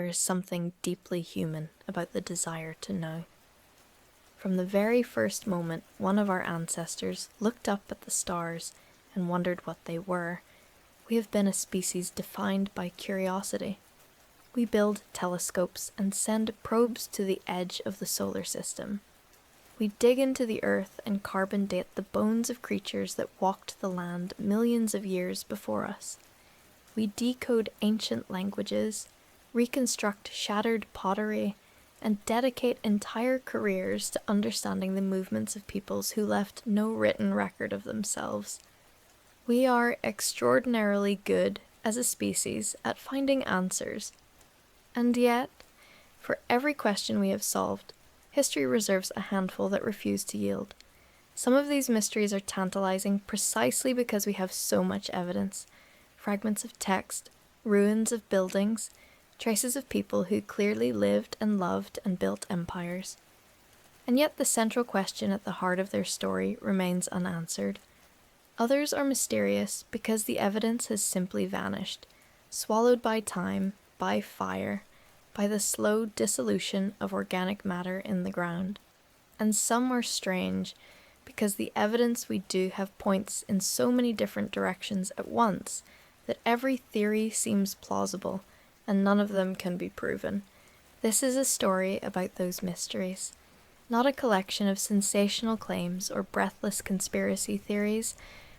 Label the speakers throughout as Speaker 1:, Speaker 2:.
Speaker 1: there is something deeply human about the desire to know. From the very first moment one of our ancestors looked up at the stars and wondered what they were, we have been a species defined by curiosity. We build telescopes and send probes to the edge of the solar system. We dig into the earth and carbon date the bones of creatures that walked the land millions of years before us. We decode ancient languages, reconstruct shattered pottery, and dedicate entire careers to understanding the movements of peoples who left no written record of themselves. We are extraordinarily good as a species at finding answers. And yet, for every question we have solved, history reserves a handful that refuse to yield. Some of these mysteries are tantalizing precisely because we have so much evidence. Fragments of text, ruins of buildings, traces of people who clearly lived and loved and built empires. And yet the central question at the heart of their story remains unanswered. Others are mysterious because the evidence has simply vanished, swallowed by time, by fire, by the slow dissolution of organic matter in the ground. And some are strange because the evidence we do have points in so many different directions at once that every theory seems plausible, and none of them can be proven. This is a story about those mysteries, not a collection of sensational claims or breathless conspiracy theories,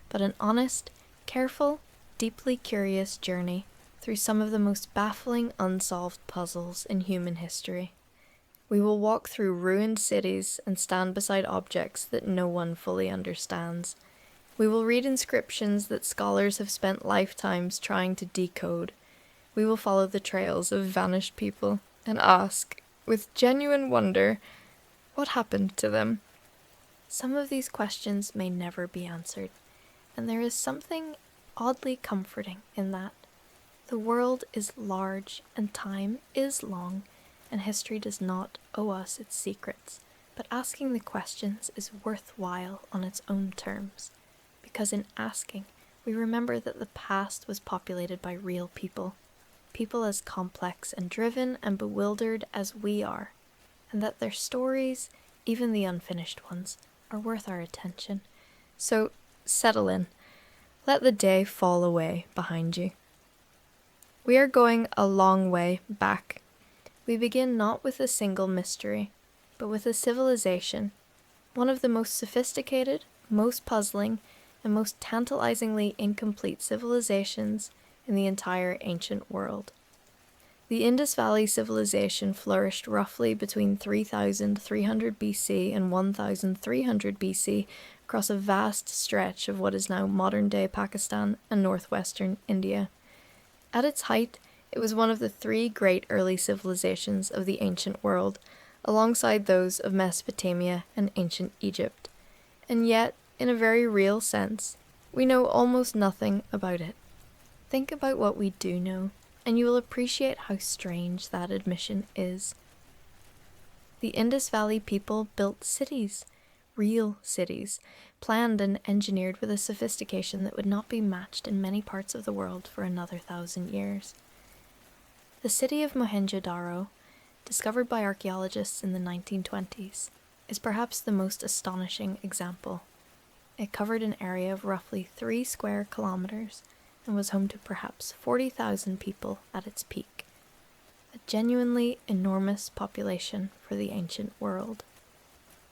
Speaker 1: but an honest, careful, deeply curious journey through some of the most baffling unsolved puzzles in human history. We will walk through ruined cities and stand beside objects that no one fully understands. We will read inscriptions that scholars have spent lifetimes trying to decode. We will follow the trails of vanished people and ask, with genuine wonder, what happened to them? Some of these questions may never be answered, and there is something oddly comforting in that. The world is large, and time is long, and history does not owe us its secrets, but asking the questions is worthwhile on its own terms, because in asking, we remember that the past was populated by real people as complex and driven and bewildered as we are, and that their stories, even the unfinished ones, are worth our attention. So, settle in. Let the day fall away behind you. We are going a long way back. We begin not with a single mystery, but with a civilization, one of the most sophisticated, most puzzling, and most tantalizingly incomplete civilizations in the entire ancient world. The Indus Valley civilization flourished roughly between 3300 BC and 1300 BC across a vast stretch of what is now modern-day Pakistan and northwestern India. At its height, it was one of the three great early civilizations of the ancient world, alongside those of Mesopotamia and ancient Egypt. And yet, in a very real sense, we know almost nothing about it. Think about what we do know, and you will appreciate how strange that admission is. The Indus Valley people built cities, real cities, planned and engineered with a sophistication that would not be matched in many parts of the world for another 1,000 years. The city of Mohenjo-Daro, discovered by archaeologists in the 1920s, is perhaps the most astonishing example. It covered an area of roughly 3 square kilometers and was home to perhaps 40,000 people at its peak, a genuinely enormous population for the ancient world.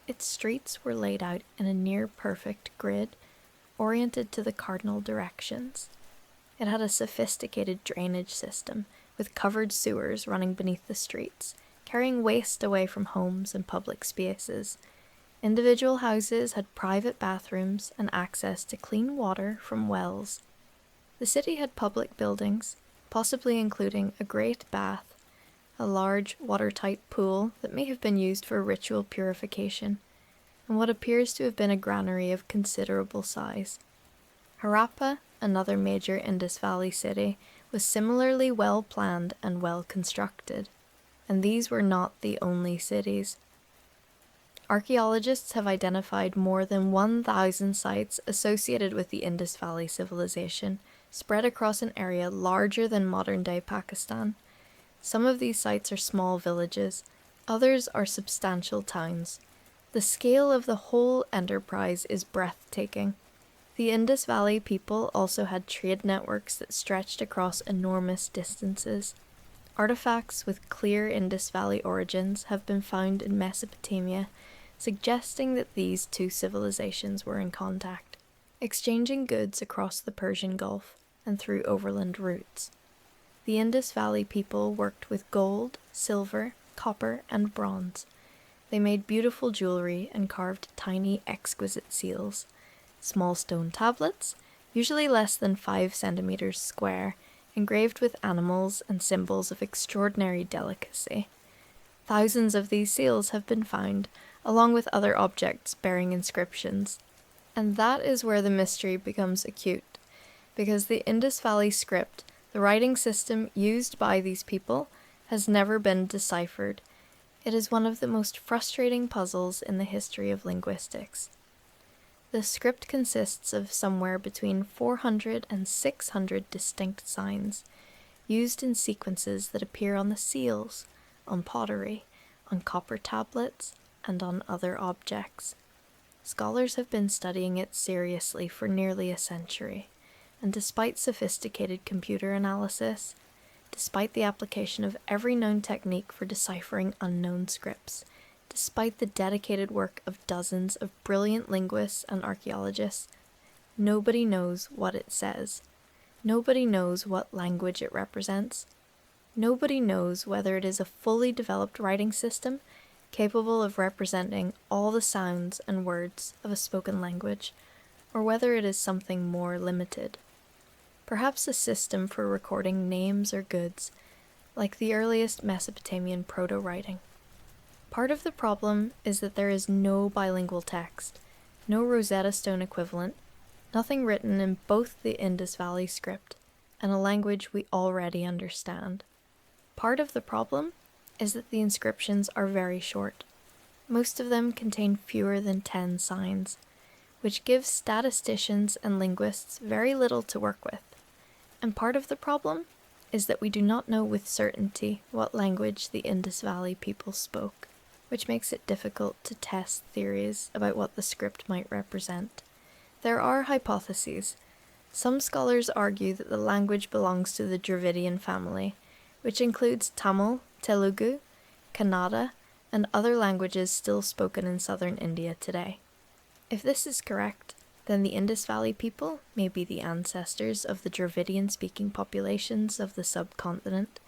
Speaker 1: Its streets were laid out in a near-perfect grid, oriented to the cardinal directions. It had a sophisticated drainage system, with covered sewers running beneath the streets, carrying waste away from homes and public spaces. Individual houses had private bathrooms and access to clean water from wells. The city had public buildings, possibly including a great bath, a large watertight pool that may have been used for ritual purification, and what appears to have been a granary of considerable size. Harappa, another major Indus Valley city, was similarly well planned and well constructed, and these were not the only cities. Archaeologists have identified more than 1,000 sites associated with the Indus Valley civilization, spread across an area larger than modern-day Pakistan. Some of these sites are small villages, others are substantial towns. The scale of the whole enterprise is breathtaking. The Indus Valley people also had trade networks that stretched across enormous distances. Artifacts with clear Indus Valley origins have been found in Mesopotamia, suggesting that these two civilizations were in contact, exchanging goods across the Persian Gulf and through overland routes. The Indus Valley people worked with gold, silver, copper, and bronze. They made beautiful jewelry and carved tiny, exquisite seals. Small stone tablets, usually less than 5 centimeters square, engraved with animals and symbols of extraordinary delicacy. Thousands of these seals have been found, along with other objects bearing inscriptions. And that is where the mystery becomes acute, because the Indus Valley script, the writing system used by these people, has never been deciphered. It is one of the most frustrating puzzles in the history of linguistics. The script consists of somewhere between 400 and 600 distinct signs, used in sequences that appear on the seals, on pottery, on copper tablets, and on other objects. Scholars have been studying it seriously for nearly a century, and despite sophisticated computer analysis, despite the application of every known technique for deciphering unknown scripts, despite the dedicated work of dozens of brilliant linguists and archaeologists, nobody knows what it says. Nobody knows what language it represents. Nobody knows whether it is a fully developed writing system capable of representing all the sounds and words of a spoken language, or whether it is something more limited. Perhaps a system for recording names or goods, like the earliest Mesopotamian proto-writing. Part of the problem is that there is no bilingual text, no Rosetta Stone equivalent, nothing written in both the Indus Valley script and a language we already understand. Part of the problem is that the inscriptions are very short. Most of them contain fewer than 10 signs, which gives statisticians and linguists very little to work with. And part of the problem is that we do not know with certainty what language the Indus Valley people spoke, which makes it difficult to test theories about what the script might represent. There are hypotheses. Some scholars argue that the language belongs to the Dravidian family, which includes Tamil, Telugu, Kannada, and other languages still spoken in southern India today. If this is correct, then the Indus Valley people may be the ancestors of the Dravidian-speaking populations of the subcontinent,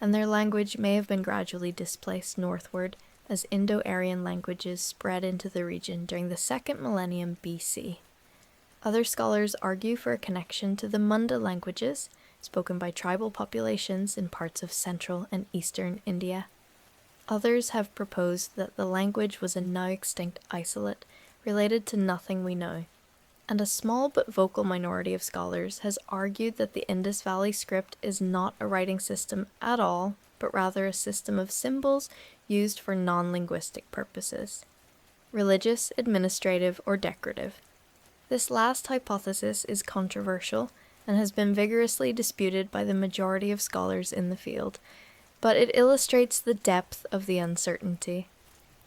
Speaker 1: and their language may have been gradually displaced northward as Indo-Aryan languages spread into the region during the 2nd millennium BC. Other scholars argue for a connection to the Munda languages, spoken by tribal populations in parts of central and eastern India. Others have proposed that the language was a now extinct isolate, related to nothing we know. And a small but vocal minority of scholars has argued that the Indus Valley script is not a writing system at all, but rather a system of symbols used for non-linguistic purposes: religious, administrative, or decorative. This last hypothesis is controversial and has been vigorously disputed by the majority of scholars in the field, but it illustrates the depth of the uncertainty.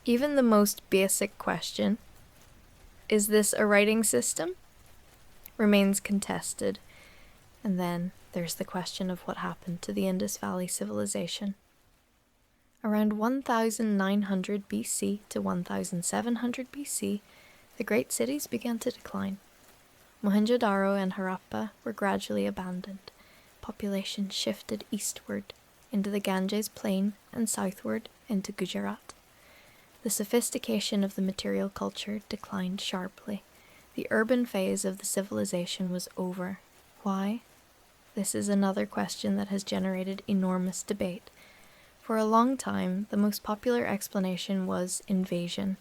Speaker 1: Even the most basic question, is this a writing system, remains contested. And then there's the question of what happened to the Indus Valley civilization. Around 1900 BC to 1700 BC, the great cities began to decline. Mohenjo-daro and Harappa were gradually abandoned. Population shifted eastward into the Ganges plain and southward into Gujarat. The sophistication of the material culture declined sharply. The urban phase of the civilization was over. Why? This is another question that has generated enormous debate. For a long time, the most popular explanation was invasion.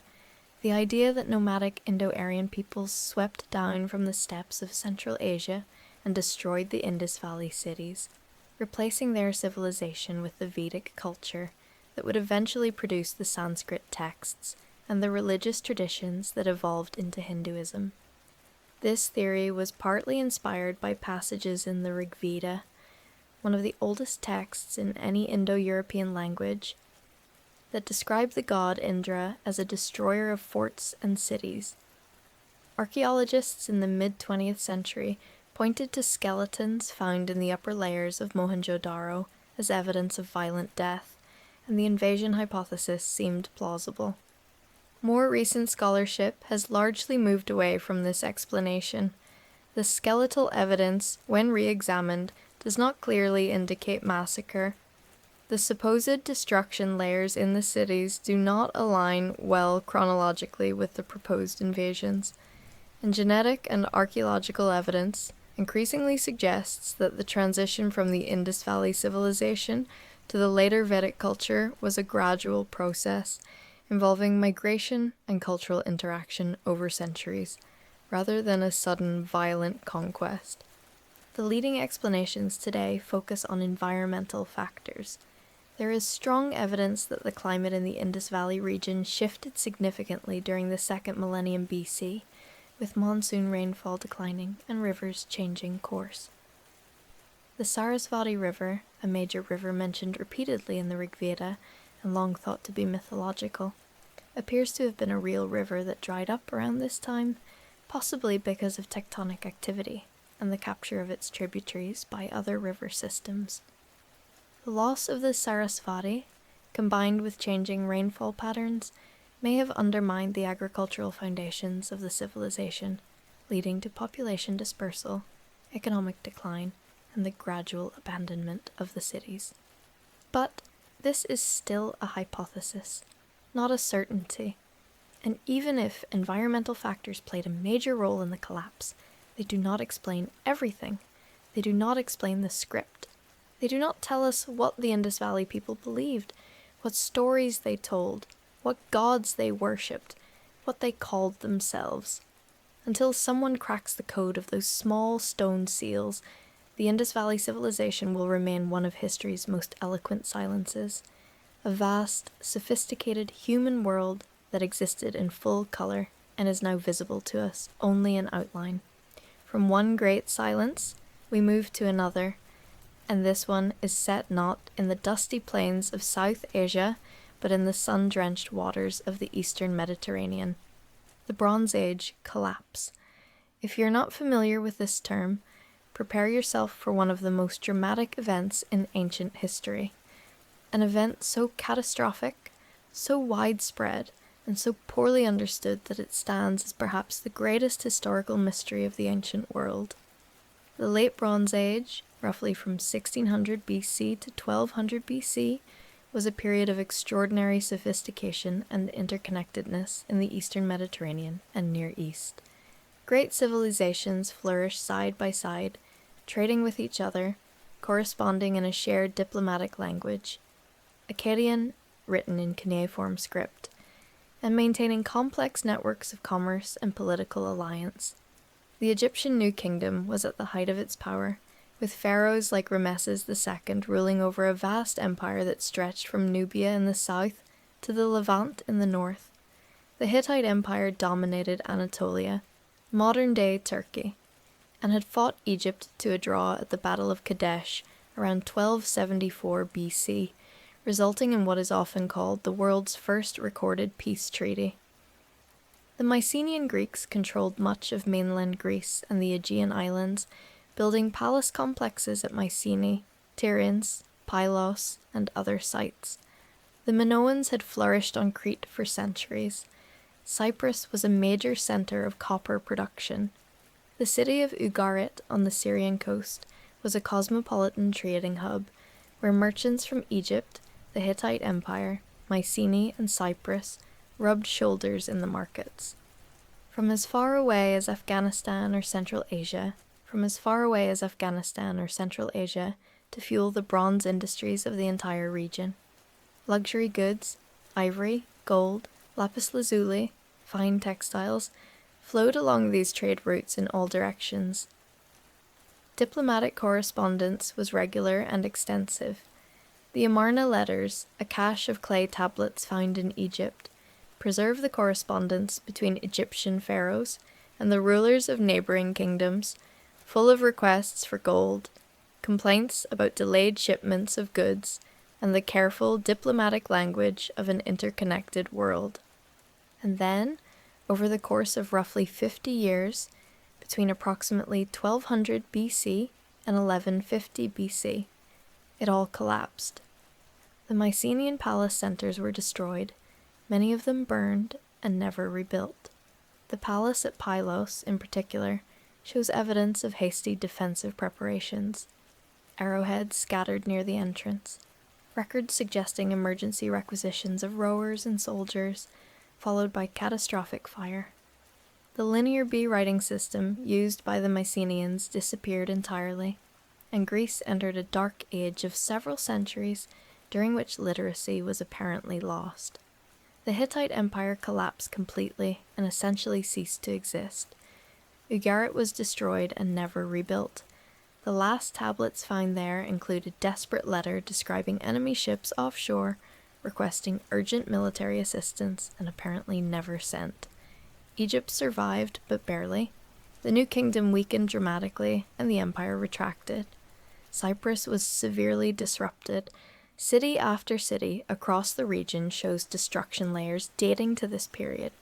Speaker 1: The idea that nomadic Indo-Aryan peoples swept down from the steppes of Central Asia and destroyed the Indus Valley cities, replacing their civilization with the Vedic culture that would eventually produce the Sanskrit texts and the religious traditions that evolved into Hinduism. This theory was partly inspired by passages in the Rig Veda, one of the oldest texts in any Indo-European language, that describe the god Indra as a destroyer of forts and cities. Archaeologists in the mid-20th century pointed to skeletons found in the upper layers of Mohenjo-Daro as evidence of violent death, and the invasion hypothesis seemed plausible. More recent scholarship has largely moved away from this explanation. The skeletal evidence, when re-examined, does not clearly indicate massacre. The supposed destruction layers in the cities do not align well chronologically with the proposed invasions, and genetic and archaeological evidence increasingly suggests that the transition from the Indus Valley civilization to the later Vedic culture was a gradual process involving migration and cultural interaction over centuries, rather than a sudden violent conquest. The leading explanations today focus on environmental factors. There is strong evidence that the climate in the Indus Valley region shifted significantly during the 2nd millennium BC, with monsoon rainfall declining and rivers changing course. The Sarasvati River, a major river mentioned repeatedly in the Rig Veda and long thought to be mythological, appears to have been a real river that dried up around this time, possibly because of tectonic activity and the capture of its tributaries by other river systems. The loss of the Sarasvati, combined with changing rainfall patterns, may have undermined the agricultural foundations of the civilization, leading to population dispersal, economic decline, and the gradual abandonment of the cities. But this is still a hypothesis, not a certainty, and even if environmental factors played a major role in the collapse, they do not explain everything. They do not explain the script. They do not tell us what the Indus Valley people believed, what stories they told, what gods they worshipped, what they called themselves. Until someone cracks the code of those small stone seals, the Indus Valley civilization will remain one of history's most eloquent silences, a vast, sophisticated human world that existed in full color and is now visible to us only in outline. From one great silence, we move to another, and this one is set not in the dusty plains of South Asia, but in the sun-drenched waters of the eastern Mediterranean. The Bronze Age collapse. If you're not familiar with this term, prepare yourself for one of the most dramatic events in ancient history. An event so catastrophic, so widespread, and so poorly understood that it stands as perhaps the greatest historical mystery of the ancient world. The Late Bronze Age, roughly from 1600 BC to 1200 BC, was a period of extraordinary sophistication and interconnectedness in the eastern Mediterranean and Near East. Great civilizations flourished side by side, trading with each other, corresponding in a shared diplomatic language, Akkadian, written in cuneiform script, and maintaining complex networks of commerce and political alliance. The Egyptian New Kingdom was at the height of its power, with pharaohs like Rameses II ruling over a vast empire that stretched from Nubia in the south to the Levant in the north. The Hittite Empire dominated Anatolia, modern-day Turkey, and had fought Egypt to a draw at the Battle of Kadesh around 1274 BC, resulting in what is often called the world's first recorded peace treaty. The Mycenaean Greeks controlled much of mainland Greece and the Aegean islands, building palace complexes at Mycenae, Tiryns, Pylos, and other sites. The Minoans had flourished on Crete for centuries. Cyprus was a major center of copper production. The city of Ugarit on the Syrian coast was a cosmopolitan trading hub, where merchants from Egypt, the Hittite Empire, Mycenae, and Cyprus rubbed shoulders in the markets. From as far away as Afghanistan or Central Asia to fuel the bronze industries of the entire region. Luxury goods, ivory, gold, lapis lazuli, fine textiles, flowed along these trade routes in all directions. Diplomatic correspondence was regular and extensive. The Amarna letters, a cache of clay tablets found in Egypt, preserve the correspondence between Egyptian pharaohs and the rulers of neighboring kingdoms, full of requests for gold, complaints about delayed shipments of goods, and the careful diplomatic language of an interconnected world. And then, over the course of roughly 50 years, between approximately 1200 BC and 1150 BC, it all collapsed. The Mycenaean palace centers were destroyed, many of them burned and never rebuilt. The palace at Pylos, in particular, shows evidence of hasty defensive preparations. Arrowheads scattered near the entrance, records suggesting emergency requisitions of rowers and soldiers, followed by catastrophic fire. The linear B writing system used by the Mycenaeans disappeared entirely, and Greece entered a dark age of several centuries during which literacy was apparently lost. The Hittite Empire collapsed completely and essentially ceased to exist. Ugarit was destroyed and never rebuilt. The last tablets found there include a desperate letter describing enemy ships offshore, requesting urgent military assistance, and apparently never sent. Egypt survived, but barely. The new kingdom weakened dramatically, and the empire retracted. Cyprus was severely disrupted. City after city across the region shows destruction layers dating to this period.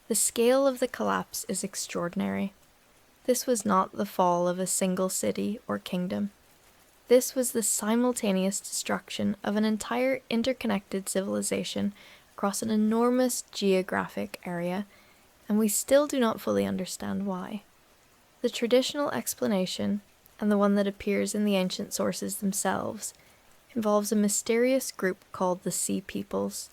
Speaker 1: The scale of the collapse is extraordinary. This was not the fall of a single city or kingdom. This was the simultaneous destruction of an entire interconnected civilization across an enormous geographic area, and we still do not fully understand why. The traditional explanation, and the one that appears in the ancient sources themselves, involves a mysterious group called the Sea Peoples.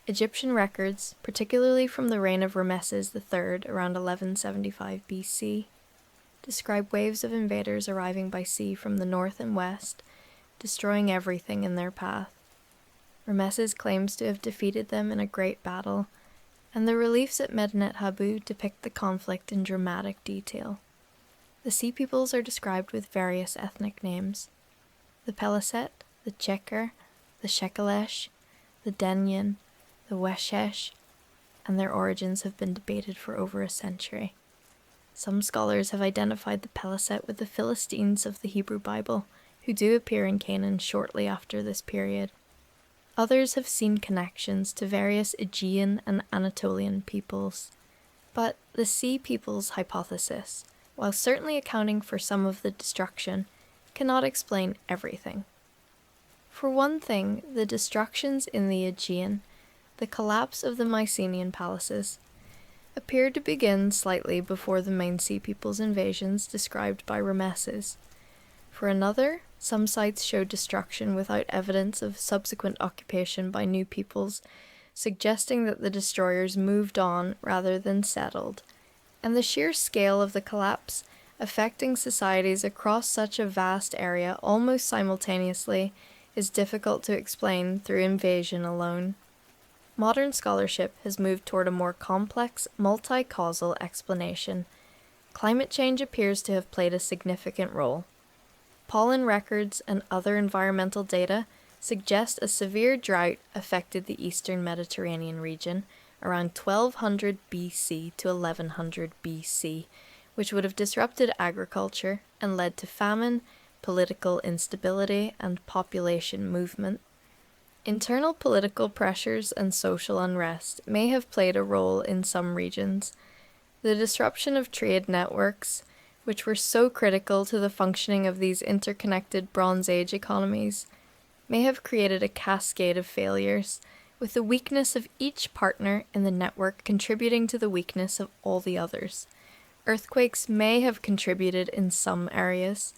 Speaker 1: Egyptian records, particularly from the reign of Rameses III around 1175 BC, describe waves of invaders arriving by sea from the north and west, destroying everything in their path. Rameses claims to have defeated them in a great battle, and the reliefs at Medinet Habu depict the conflict in dramatic detail. The Sea Peoples are described with various ethnic names: the Peliset, the Cheker, the Shekelesh, the Denyen, the Weshesh, and their origins have been debated for over a century. Some scholars have identified the Peliset with the Philistines of the Hebrew Bible, who do appear in Canaan shortly after this period. Others have seen connections to various Aegean and Anatolian peoples. But the Sea Peoples hypothesis, while certainly accounting for some of the destruction, cannot explain everything. For one thing, the destructions in the Aegean, the collapse of the Mycenaean palaces, appear to begin slightly before the main Sea Peoples invasions described by Rameses. For another, some sites show destruction without evidence of subsequent occupation by new peoples, suggesting that the destroyers moved on rather than settled. And the sheer scale of the collapse, affecting societies across such a vast area almost simultaneously, is difficult to explain through invasion alone. Modern scholarship has moved toward a more complex, multi-causal explanation. Climate change appears to have played a significant role. Pollen records and other environmental data suggest a severe drought affected the eastern Mediterranean region around 1200 BC to 1100 BC, which would have disrupted agriculture and led to famine, political instability, and population movement. Internal political pressures and social unrest may have played a role in some regions. The disruption of trade networks, which were so critical to the functioning of these interconnected Bronze Age economies, may have created a cascade of failures, with the weakness of each partner in the network contributing to the weakness of all the others. Earthquakes may have contributed in some areas.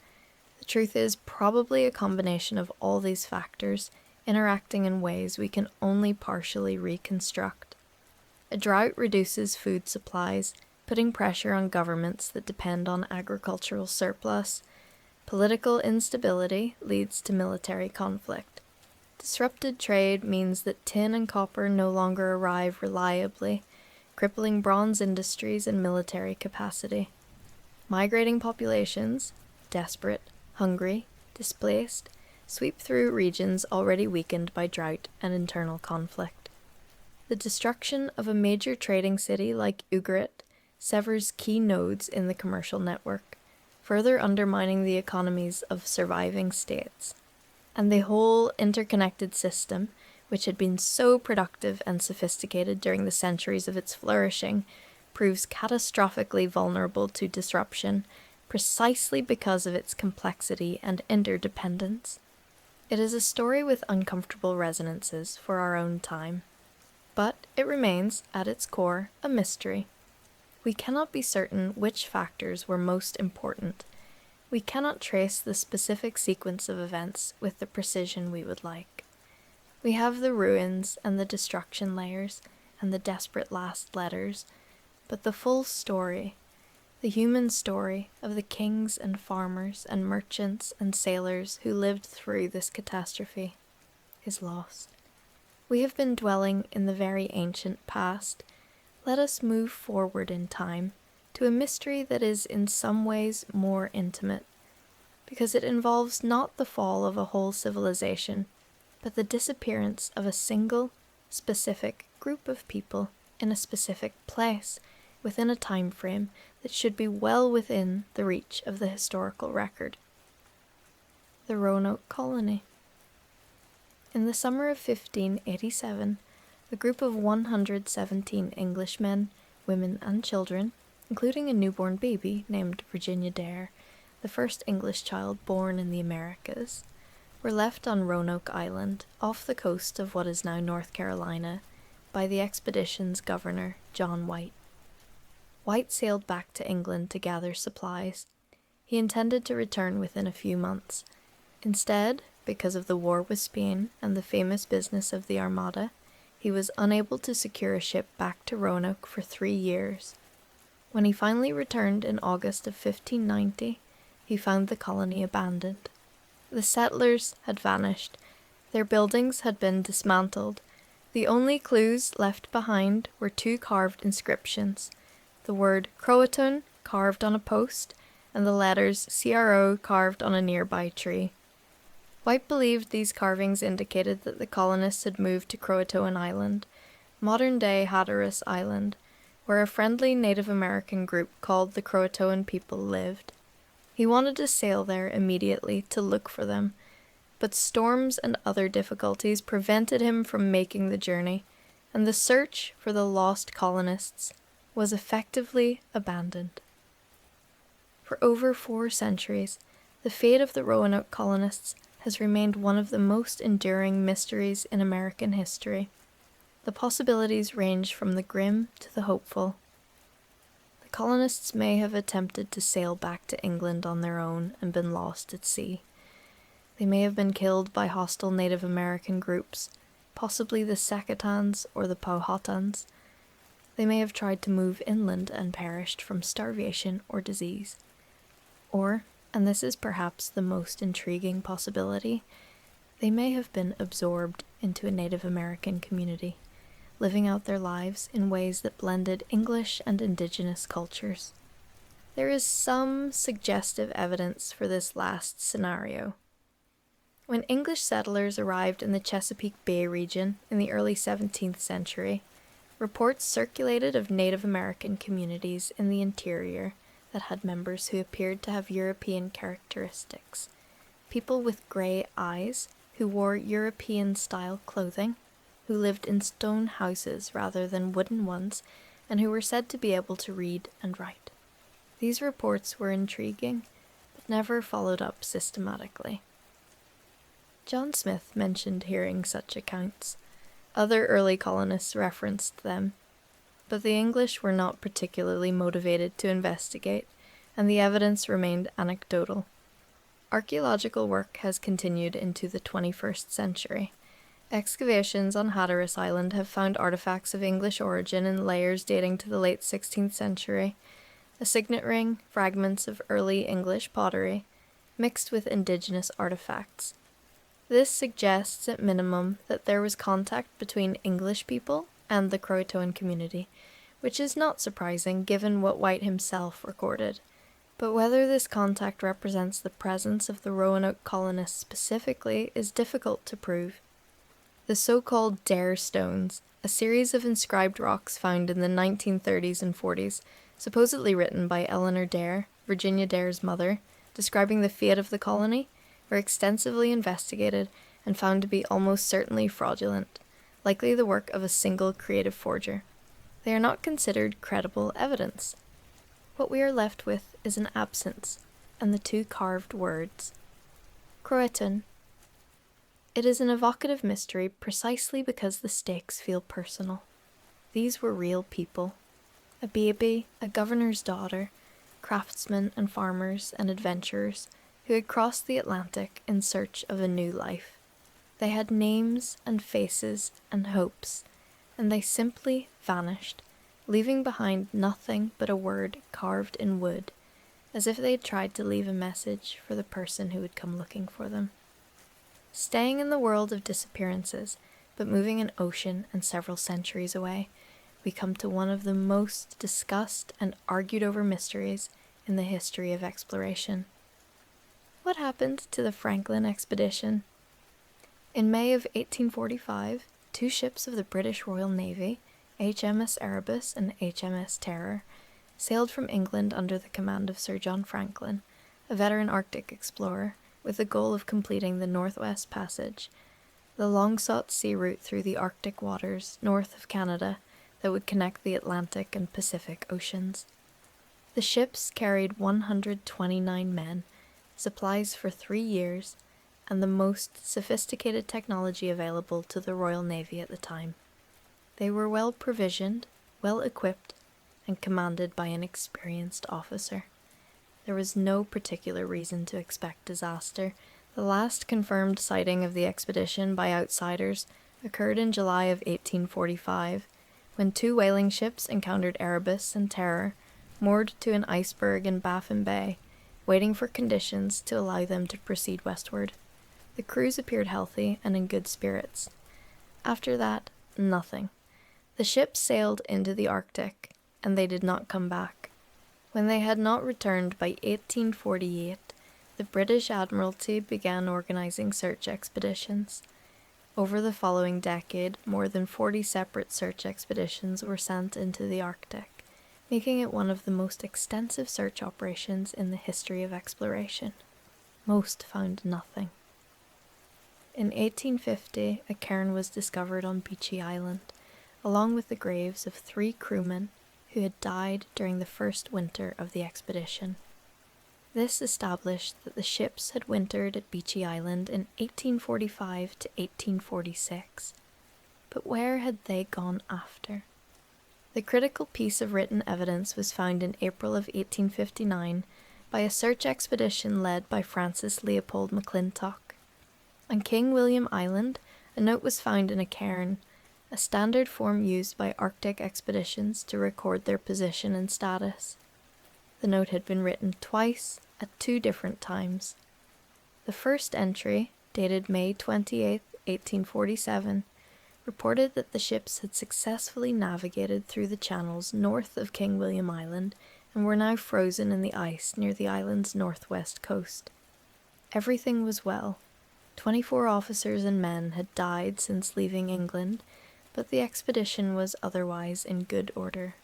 Speaker 1: The truth is probably a combination of all these factors, interacting in ways we can only partially reconstruct. A drought reduces food supplies, putting pressure on governments that depend on agricultural surplus. Political instability leads to military conflict. Disrupted trade means that tin and copper no longer arrive reliably, crippling bronze industries and military capacity. Migrating populations, desperate, hungry, displaced, sweep through regions already weakened by drought and internal conflict. The destruction of a major trading city like Ugarit severs key nodes in the commercial network. further undermining the economies of surviving states. And the whole interconnected system, which had been so productive and sophisticated during the centuries of its flourishing, proves catastrophically vulnerable to disruption precisely because of its complexity and interdependence. It is a story with uncomfortable resonances for our own time, but it remains, at its core, a mystery. We cannot be certain which factors were most important. We cannot trace the specific sequence of events with the precision we would like. We have the ruins and the destruction layers and the desperate last letters, but the full story, the human story of the kings and farmers and merchants and sailors who lived through this catastrophe, is lost. We have been dwelling in the very ancient past. Let us move forward in time to a mystery that is in some ways more intimate, because it involves not the fall of a whole civilization, but the disappearance of a single, specific group of people in a specific place, within a time frame that should be well within the reach of the historical record. The Roanoke Colony. In the summer of 1587, a group of 117 Englishmen, women and children, including a newborn baby named Virginia Dare, the first English child born in the Americas, were left on Roanoke Island, off the coast of what is now North Carolina, by the expedition's governor, John White. White sailed back to England to gather supplies. He intended to return within a few months. Instead, because of the war with Spain and the famous business of the Armada, he was unable to secure a ship back to Roanoke for 3 years. When he finally returned in August of 1590, he found the colony abandoned. The settlers had vanished. Their buildings had been dismantled. The only clues left behind were 2 carved inscriptions, the word Croatoan carved on a post, and the letters CRO carved on a nearby tree. White believed these carvings indicated that the colonists had moved to Croatoan Island, modern-day Hatteras Island, where a friendly Native American group called the Croatoan people lived. He wanted to sail there immediately to look for them, but storms and other difficulties prevented him from making the journey, and the search for the lost colonists was effectively abandoned. For over 4 centuries, the fate of the Roanoke colonists has remained one of the most enduring mysteries in American history. The possibilities range from the grim to the hopeful. The colonists may have attempted to sail back to England on their own and been lost at sea. They may have been killed by hostile Native American groups, possibly the Secotans or the Powhatans. They may have tried to move inland and perished from starvation or disease. Or, and this is perhaps the most intriguing possibility, they may have been absorbed into a Native American community, living out their lives in ways that blended English and indigenous cultures. There is some suggestive evidence for this last scenario. When English settlers arrived in the Chesapeake Bay region in the early 17th century, reports circulated of Native American communities in the interior that had members who appeared to have European characteristics, people with grey eyes who wore European-style clothing, who lived in stone houses rather than wooden ones, and who were said to be able to read and write. These reports were intriguing, but never followed up systematically. John Smith mentioned hearing such accounts. Other early colonists referenced them, but the English were not particularly motivated to investigate, and the evidence remained anecdotal. Archaeological work has continued into the 21st century. Excavations on Hatteras Island have found artifacts of English origin in layers dating to the late 16th century, a signet ring, fragments of early English pottery, mixed with indigenous artifacts. This suggests, at minimum, that there was contact between English people and the Croatoan community, which is not surprising given what White himself recorded. But whether this contact represents the presence of the Roanoke colonists specifically is difficult to prove. The so-called Dare Stones, a series of inscribed rocks found in the 1930s and 40s, supposedly written by Eleanor Dare, Virginia Dare's mother, describing the fate of the colony, were extensively investigated and found to be almost certainly fraudulent, likely the work of a single creative forger. They are not considered credible evidence. What we are left with is an absence, and the two carved words. Croatan. It is an evocative mystery precisely because the stakes feel personal. These were real people. A baby, a governor's daughter, craftsmen and farmers and adventurers who had crossed the Atlantic in search of a new life. They had names and faces and hopes, and they simply vanished, leaving behind nothing but a word carved in wood, as if they had tried to leave a message for the person who would come looking for them. Staying in the world of disappearances, but moving an ocean and several centuries away, we come to one of the most discussed and argued over mysteries in the history of exploration. What happened to the Franklin expedition? In May of 1845, two ships of the British Royal Navy, HMS Erebus and HMS Terror, sailed from England under the command of Sir John Franklin, a veteran Arctic explorer, with the goal of completing the Northwest Passage, the long-sought sea route through the Arctic waters north of Canada that would connect the Atlantic and Pacific Oceans. The ships carried 129 men, supplies for 3 years, and the most sophisticated technology available to the Royal Navy at the time. They were well provisioned, well equipped, and commanded by an experienced officer. There was no particular reason to expect disaster. The last confirmed sighting of the expedition by outsiders occurred in July of 1845, when two whaling ships encountered Erebus and Terror, moored to an iceberg in Baffin Bay, waiting for conditions to allow them to proceed westward. The crews appeared healthy and in good spirits. After that, nothing. The ships sailed into the Arctic, and they did not come back. When they had not returned by 1848, the British Admiralty began organizing search expeditions. Over the following decade, more than 40 separate search expeditions were sent into the Arctic, making it one of the most extensive search operations in the history of exploration. Most found nothing. In 1850, a cairn was discovered on Beechey Island, along with the graves of 3 crewmen who had died during the first winter of the expedition. This established that the ships had wintered at Beechey Island in 1845 to 1846. But where had they gone after? The critical piece of written evidence was found in April of 1859 by a search expedition led by Francis Leopold McClintock. On King William Island, a note was found in a cairn, a standard form used by Arctic expeditions to record their position and status. The note had been written twice at 2 different times. The first entry, dated May 28, 1847, reported that the ships had successfully navigated through the channels north of King William Island and were now frozen in the ice near the island's northwest coast. Everything was well. 24 officers and men had died since leaving England, but the expedition was otherwise in good order.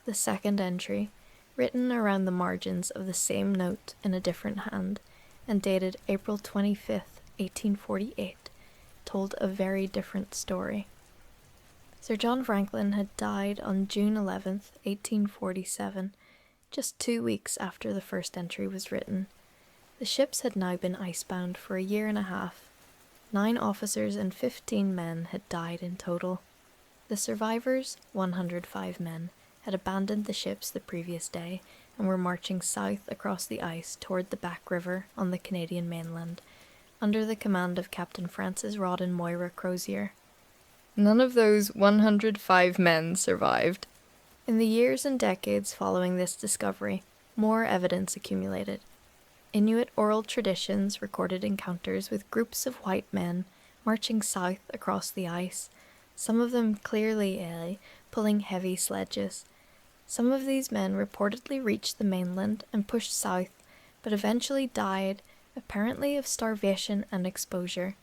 Speaker 1: The second entry, written around the margins of the same note in a different hand, and dated April 25, 1848, told a very different story. Sir John Franklin had died on June 11, 1847, just 2 weeks after the first entry was written. The ships had now been icebound for a year and a half. 9 officers and 15 men had died in total. The survivors, 105 men, had abandoned the ships the previous day and were marching south across the ice toward the Back River on the Canadian mainland, under the command of Captain Francis Rod and Moira Crozier. None of those 105 men survived. In the years and decades following this discovery, more evidence accumulated. Inuit oral traditions recorded encounters with groups of white men marching south across the ice, some of them clearly ill, pulling heavy sledges. Some of these men reportedly reached the mainland and pushed south, but eventually died, apparently of starvation and exposure.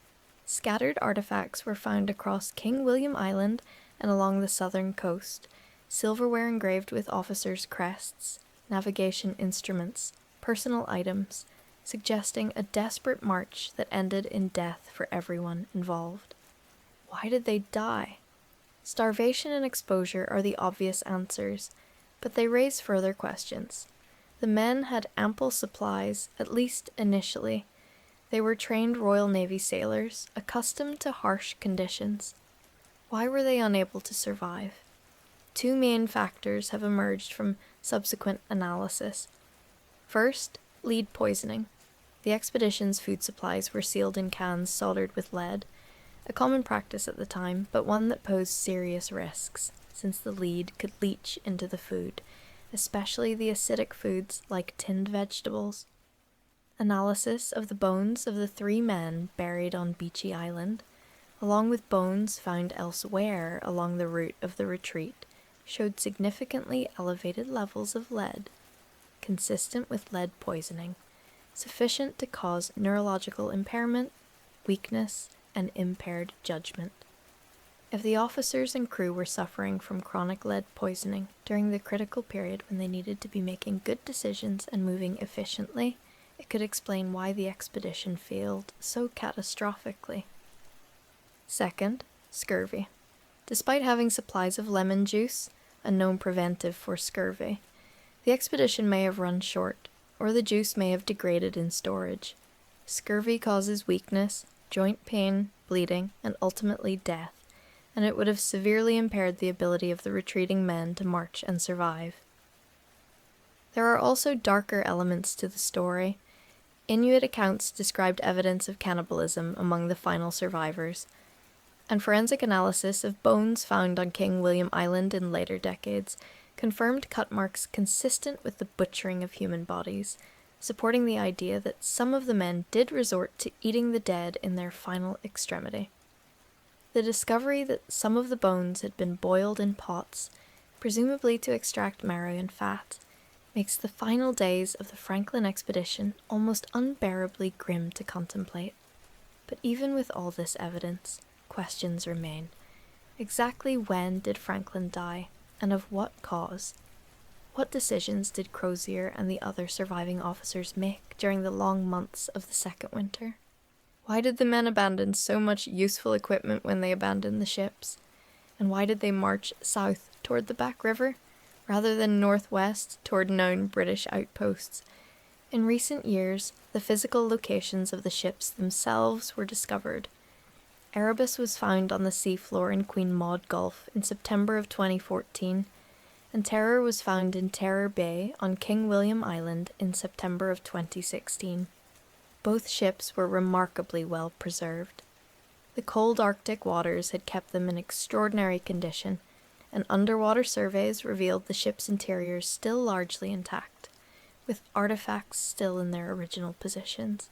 Speaker 1: Scattered artifacts were found across King William Island and along the southern coast, silverware engraved with officers' crests, navigation instruments, personal items, suggesting a desperate march that ended in death for everyone involved. Why did they die? Starvation and exposure are the obvious answers, but they raise further questions. The men had ample supplies, at least initially. They were trained Royal Navy sailors, accustomed to harsh conditions. Why were they unable to survive? Two main factors have emerged from subsequent analysis. First, lead poisoning. The expedition's food supplies were sealed in cans soldered with lead, a common practice at the time, but one that posed serious risks, since the lead could leach into the food, especially the acidic foods like tinned vegetables. Analysis of the bones of the 3 men buried on Beachy Island, along with bones found elsewhere along the route of the retreat, showed significantly elevated levels of lead, consistent with lead poisoning, sufficient to cause neurological impairment, weakness, and impaired judgment. If the officers and crew were suffering from chronic lead poisoning during the critical period when they needed to be making good decisions and moving efficiently, it could explain why the expedition failed so catastrophically. Second, scurvy. Despite having supplies of lemon juice, a known preventive for scurvy, the expedition may have run short, or the juice may have degraded in storage. Scurvy causes weakness, joint pain, bleeding, and ultimately death, and it would have severely impaired the ability of the retreating men to march and survive. There are also darker elements to the story. Inuit accounts described evidence of cannibalism among the final survivors, and forensic analysis of bones found on King William Island in later decades confirmed cut marks consistent with the butchering of human bodies, supporting the idea that some of the men did resort to eating the dead in their final extremity. The discovery that some of the bones had been boiled in pots, presumably to extract marrow and fat, makes the final days of the Franklin expedition almost unbearably grim to contemplate. But even with all this evidence, questions remain. Exactly when did Franklin die, and of what cause? What decisions did Crozier and the other surviving officers make during the long months of the second winter? Why did the men abandon so much useful equipment when they abandoned the ships? And why did they march south toward the Back River, rather than northwest toward known British outposts? In recent years, the physical locations of the ships themselves were discovered. Erebus was found on the seafloor in Queen Maud Gulf in September of 2014, and Terror was found in Terror Bay on King William Island in September of 2016. Both ships were remarkably well preserved. The cold Arctic waters had kept them in extraordinary condition, and underwater surveys revealed the ship's interiors still largely intact, with artifacts still in their original positions.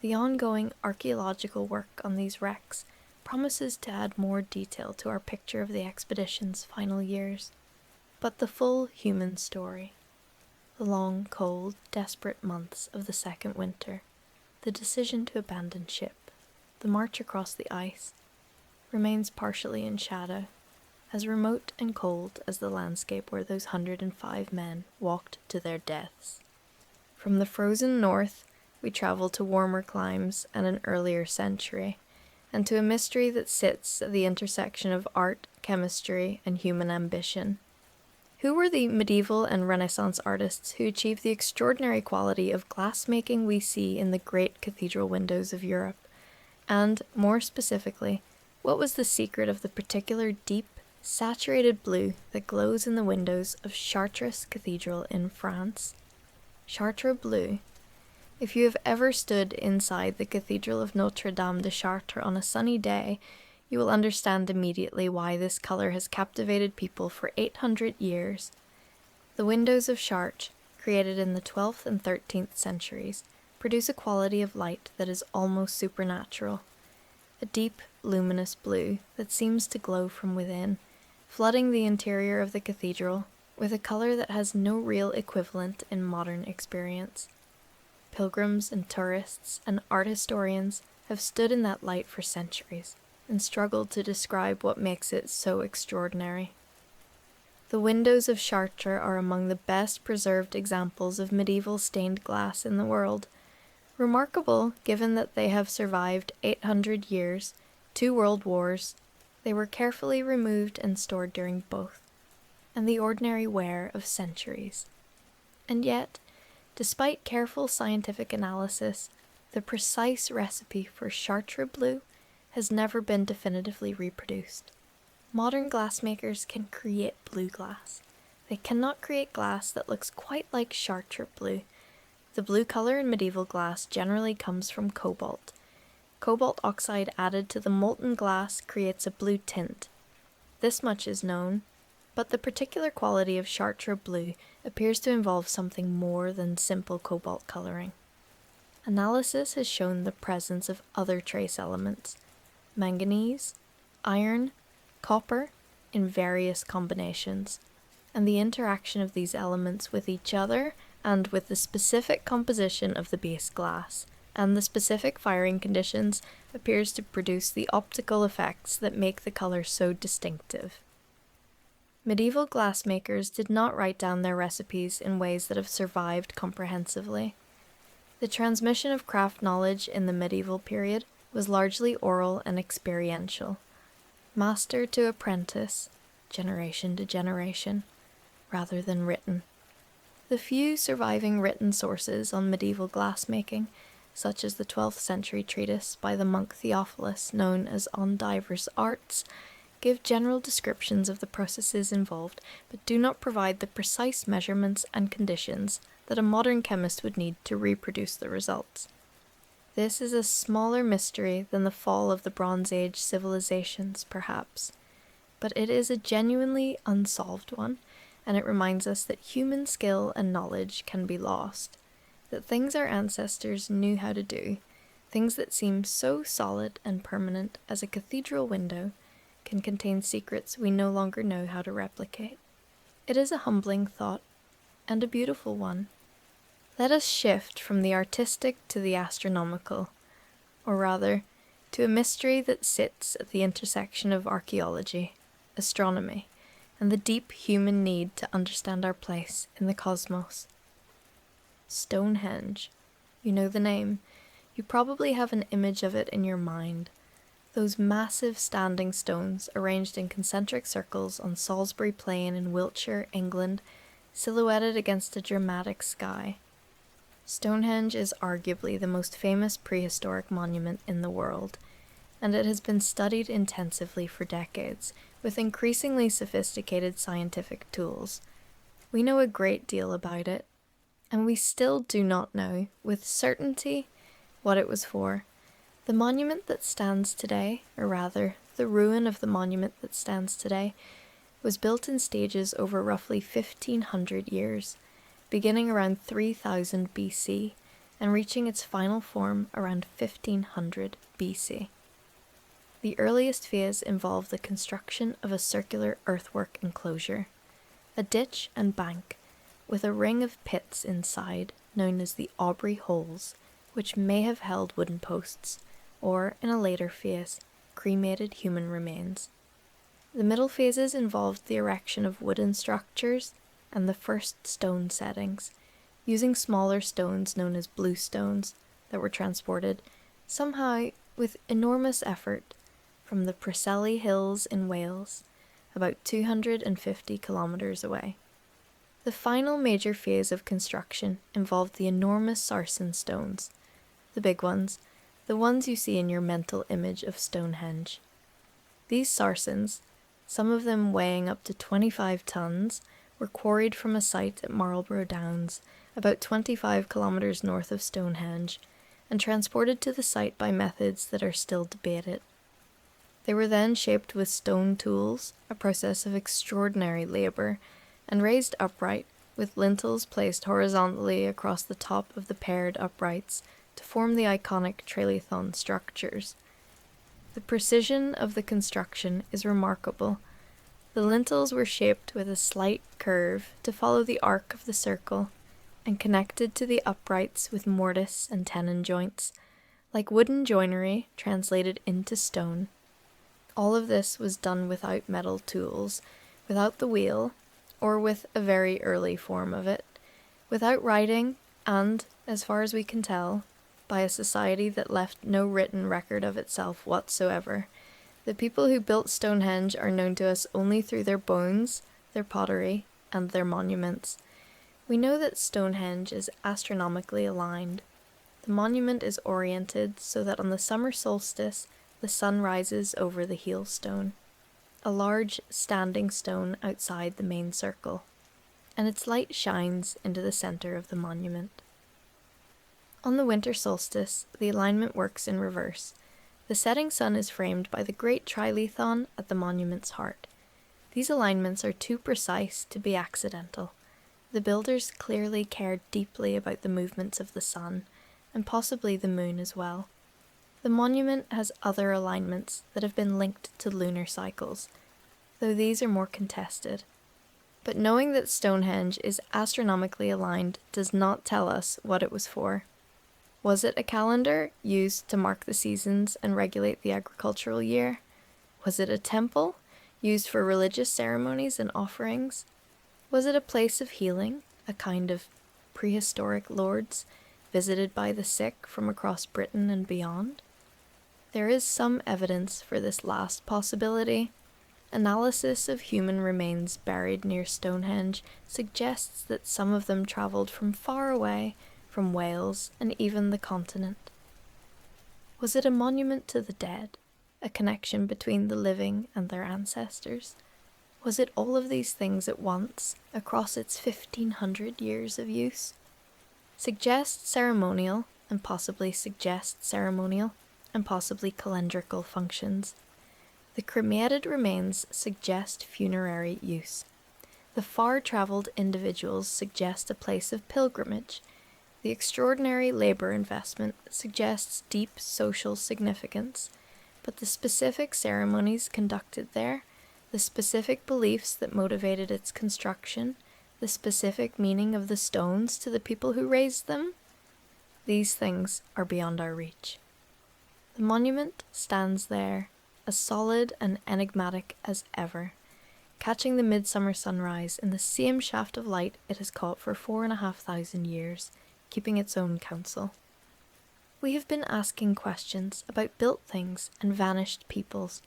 Speaker 1: The ongoing archaeological work on these wrecks promises to add more detail to our picture of the expedition's final years. But the full human story, the long, cold, desperate months of the second winter, the decision to abandon ship, the march across the ice, remains partially in shadow, as remote and cold as the landscape where those 105 men walked to their deaths. From the frozen north, we travel to warmer climes and an earlier century, and to a mystery that sits at the intersection of art, chemistry, and human ambition. Who were the medieval and Renaissance artists who achieved the extraordinary quality of glassmaking we see in the great cathedral windows of Europe? And, more specifically, what was the secret of the particular deep, saturated blue that glows in the windows of Chartres Cathedral in France? Chartres bleu. If you have ever stood inside the Cathedral of Notre Dame de Chartres on a sunny day, you will understand immediately why this colour has captivated people for 800 years. The windows of Chartres, created in the 12th and 13th centuries, produce a quality of light that is almost supernatural. A deep, luminous blue that seems to glow from within, flooding the interior of the cathedral with a colour that has no real equivalent in modern experience. Pilgrims and tourists and art historians have stood in that light for centuries and struggled to describe what makes it so extraordinary. The windows of Chartres are among the best preserved examples of medieval stained glass in the world. Remarkable, given that they have survived 800 years, 2 world wars, they were carefully removed and stored during both, and the ordinary wear of centuries. And yet, despite careful scientific analysis, the precise recipe for Chartres blue has never been definitively reproduced. Modern glassmakers can create blue glass. They cannot create glass that looks quite like Chartres blue. The blue color in medieval glass generally comes from cobalt. Cobalt oxide added to the molten glass creates a blue tint. This much is known, but the particular quality of Chartres blue appears to involve something more than simple cobalt coloring. Analysis has shown the presence of other trace elements, manganese, iron, copper, in various combinations, and the interaction of these elements with each other and with the specific composition of the base glass and the specific firing conditions appears to produce the optical effects that make the color so distinctive. Medieval glassmakers did not write down their recipes in ways that have survived comprehensively. The transmission of craft knowledge in the medieval period was largely oral and experiential, master to apprentice, generation to generation, rather than written. The few surviving written sources on medieval glassmaking, such as the 12th century treatise by the monk Theophilus known as On Divers Arts, give general descriptions of the processes involved, but do not provide the precise measurements and conditions that a modern chemist would need to reproduce the results. This is a smaller mystery than the fall of the Bronze Age civilizations, perhaps, but it is a genuinely unsolved one, and it reminds us that human skill and knowledge can be lost, that things our ancestors knew how to do, things that seem so solid and permanent as a cathedral window, can contain secrets we no longer know how to replicate. It is a humbling thought, and a beautiful one. Let us shift from the artistic to the astronomical, or rather, to a mystery that sits at the intersection of archaeology, astronomy, and the deep human need to understand our place in the cosmos. Stonehenge. You know the name. You probably have an image of it in your mind. Those massive standing stones arranged in concentric circles on Salisbury Plain in Wiltshire, England, silhouetted against a dramatic sky. Stonehenge is arguably the most famous prehistoric monument in the world, and it has been studied intensively for decades, with increasingly sophisticated scientific tools. We know a great deal about it, and we still do not know, with certainty, what it was for. The monument that stands today, or rather, the ruin of the monument that stands today, was built in stages over roughly 1,500 years, beginning around 3000 BC and reaching its final form around 1500 BC. The earliest phase involved the construction of a circular earthwork enclosure, a ditch and bank, with a ring of pits inside known as the Aubrey Holes, which may have held wooden posts, or, in a later phase, cremated human remains. The middle phases involved the erection of wooden structures and the first stone settings, using smaller stones known as bluestones that were transported, somehow with enormous effort, from the Preseli Hills in Wales, about 250 kilometres away. The final major phase of construction involved the enormous sarsen stones, the big ones, the ones you see in your mental image of Stonehenge. These sarsens, some of them weighing up to 25 tons, were quarried from a site at Marlborough Downs, about 25 kilometres north of Stonehenge, and transported to the site by methods that are still debated. They were then shaped with stone tools, a process of extraordinary labour, and raised upright, with lintels placed horizontally across the top of the paired uprights to form the iconic trelathon structures. The precision of the construction is remarkable. The lintels were shaped with a slight curve to follow the arc of the circle, and connected to the uprights with mortise and tenon joints, like wooden joinery translated into stone. All of this was done without metal tools, without the wheel, or with a very early form of it, without writing and, as far as we can tell, by a society that left no written record of itself whatsoever. The people who built Stonehenge are known to us only through their bones, their pottery, and their monuments. We know that Stonehenge is astronomically aligned. The monument is oriented so that on the summer solstice, the sun rises over the heel stone, a large standing stone outside the main circle, and its light shines into the center of the monument. On the winter solstice, the alignment works in reverse. The setting sun is framed by the great trilithon at the monument's heart. These alignments are too precise to be accidental. The builders clearly cared deeply about the movements of the sun, and possibly the moon as well. The monument has other alignments that have been linked to lunar cycles, though these are more contested. But knowing that Stonehenge is astronomically aligned does not tell us what it was for. Was it a calendar used to mark the seasons and regulate the agricultural year? Was it a temple used for religious ceremonies and offerings? Was it a place of healing, a kind of prehistoric Lourdes, visited by the sick from across Britain and beyond? There is some evidence for this last possibility. Analysis of human remains buried near Stonehenge suggests that some of them travelled from far away, from Wales and even the continent. Was it a monument to the dead, a connection between the living and their ancestors? Was it all of these things at once, across its 1500 years of use? Suggest ceremonial, and possibly calendrical functions. The cremated remains suggest funerary use. The far-travelled individuals suggest a place of pilgrimage. The extraordinary labour investment suggests deep social significance, but the specific ceremonies conducted there, the specific beliefs that motivated its construction, the specific meaning of the stones to the people who raised them, these things are beyond our reach. The monument stands there, as solid and enigmatic as ever, catching the midsummer sunrise in the same shaft of light it has caught for 4,500 years, keeping its own counsel. We have been asking questions about built things and vanished peoples.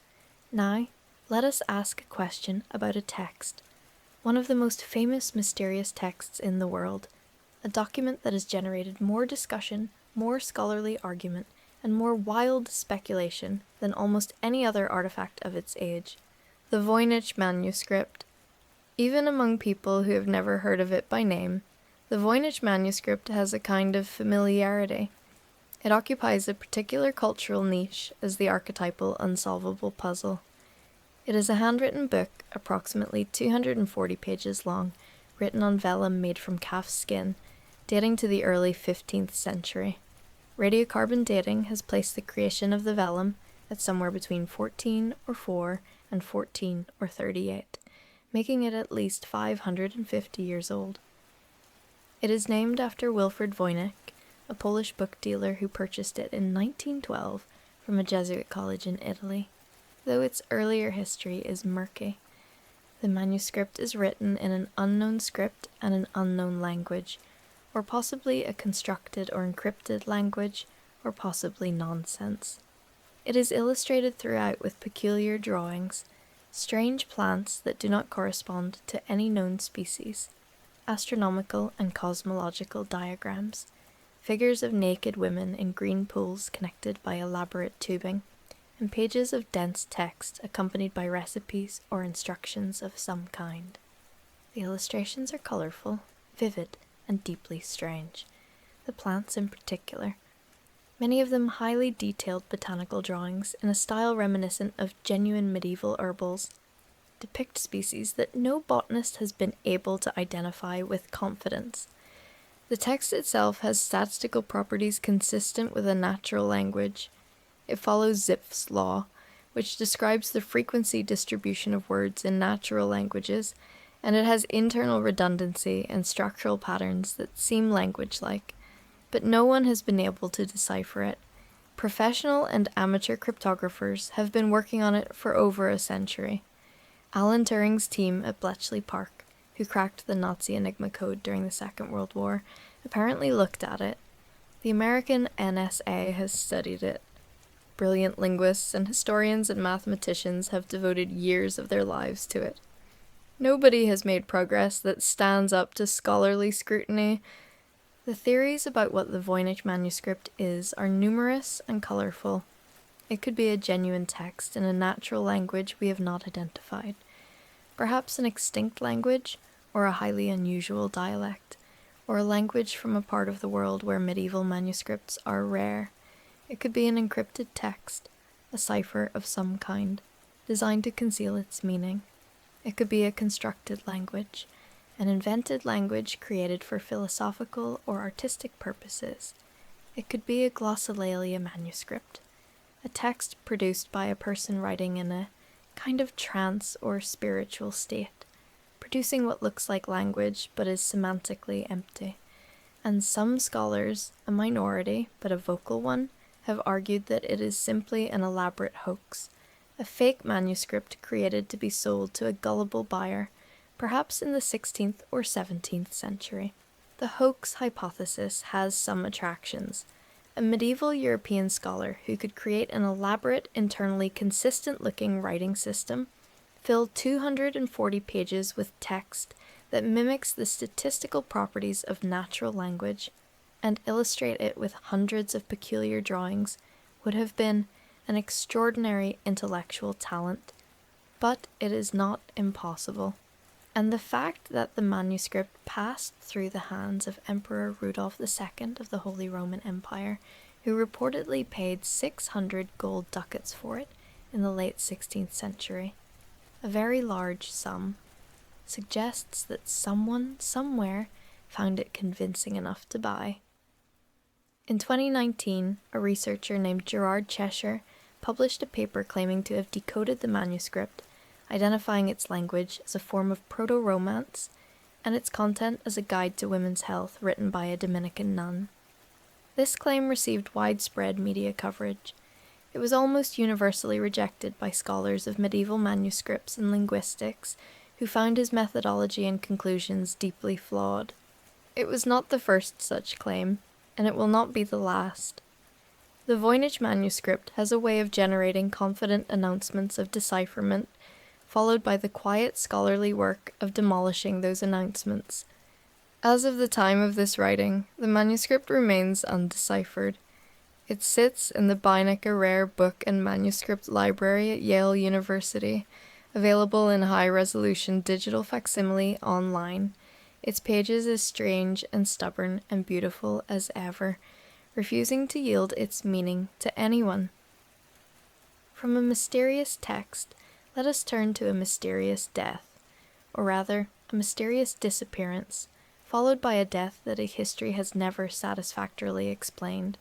Speaker 1: Now, let us ask a question about a text, one of the most famous mysterious texts in the world, a document that has generated more discussion, more scholarly argument, and more wild speculation than almost any other artifact of its age, the Voynich manuscript. Even among people who have never heard of it by name, the Voynich manuscript has a kind of familiarity. It occupies a particular cultural niche as the archetypal unsolvable puzzle. It is a handwritten book, approximately 240 pages long, written on vellum made from calf skin, dating to the early 15th century. Radiocarbon dating has placed the creation of the vellum at somewhere between 1404 and 1438, making it at least 550 years old. It is named after Wilfrid Voynich, a Polish book dealer who purchased it in 1912 from a Jesuit college in Italy, though its earlier history is murky. The manuscript is written in an unknown script and an unknown language, or possibly a constructed or encrypted language, or possibly nonsense. It is illustrated throughout with peculiar drawings, strange plants that do not correspond to any known species, astronomical and cosmological diagrams, figures of naked women in green pools connected by elaborate tubing, and pages of dense text accompanied by recipes or instructions of some kind. The illustrations are colourful, vivid, and deeply strange, the plants in particular, many of them highly detailed botanical drawings in a style reminiscent of genuine medieval herbals, depict species that no botanist has been able to identify with confidence. The text itself has statistical properties consistent with a natural language. It follows Zipf's law, which describes the frequency distribution of words in natural languages, and it has internal redundancy and structural patterns that seem language-like, but no one has been able to decipher it. Professional and amateur cryptographers have been working on it for over a century. Alan Turing's team at Bletchley Park, who cracked the Nazi Enigma code during the Second World War, apparently looked at it. The American NSA has studied it. Brilliant linguists and historians and mathematicians have devoted years of their lives to it. Nobody has made progress that stands up to scholarly scrutiny. The theories about what the Voynich manuscript is are numerous and colourful. It could be a genuine text in a natural language we have not identified, perhaps an extinct language, or a highly unusual dialect, or a language from a part of the world where medieval manuscripts are rare. It could be an encrypted text, a cipher of some kind, designed to conceal its meaning. It could be a constructed language, an invented language created for philosophical or artistic purposes. It could be a glossolalia manuscript, a text produced by a person writing in a kind of trance or spiritual state, producing what looks like language but is semantically empty. And some scholars, a minority but a vocal one, have argued that it is simply an elaborate hoax, a fake manuscript created to be sold to a gullible buyer, perhaps in the 16th or 17th century. The hoax hypothesis has some attractions. A medieval European scholar who could create an elaborate, internally consistent-looking writing system, fill 240 pages with text that mimics the statistical properties of natural language, and illustrate it with hundreds of peculiar drawings, would have been an extraordinary intellectual talent. But it is not impossible. And the fact that the manuscript passed through the hands of Emperor Rudolf II of the Holy Roman Empire, who reportedly paid 600 gold ducats for it in the late 16th century, a very large sum, suggests that someone, somewhere, found it convincing enough to buy. In 2019, a researcher named Gerard Cheshire published a paper claiming to have decoded the manuscript, identifying its language as a form of proto-Romance, and its content as a guide to women's health written by a Dominican nun. This claim received widespread media coverage. It was almost universally rejected by scholars of medieval manuscripts and linguistics who found his methodology and conclusions deeply flawed. It was not the first such claim, and it will not be the last. The Voynich manuscript has a way of generating confident announcements of decipherment, followed by the quiet scholarly work of demolishing those announcements. As of the time of this writing, the manuscript remains undeciphered. It sits in the Beinecke Rare Book and Manuscript Library at Yale University, available in high-resolution digital facsimile online, its pages as strange and stubborn and beautiful as ever, refusing to yield its meaning to anyone. From a mysterious text, let us turn to a mysterious death, or rather, a mysterious disappearance, followed by a death that a history has never satisfactorily explained.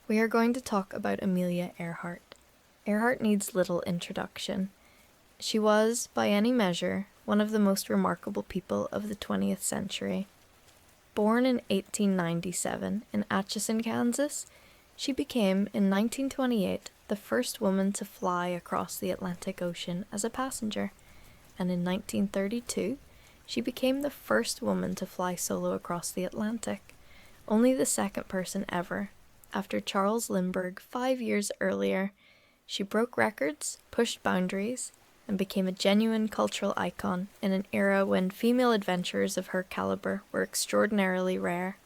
Speaker 1: We are going to talk about Amelia Earhart. Earhart needs little introduction. She was, by any measure, one of the most remarkable people of the 20th century. Born in 1897 in Atchison, Kansas, she became, in 1928, the first woman to fly across the Atlantic Ocean as a passenger, and in 1932, she became the first woman to fly solo across the Atlantic, only the second person ever. After Charles Lindbergh 5 years earlier, she broke records, pushed boundaries, and became a genuine cultural icon in an era when female adventurers of her caliber were extraordinarily rare.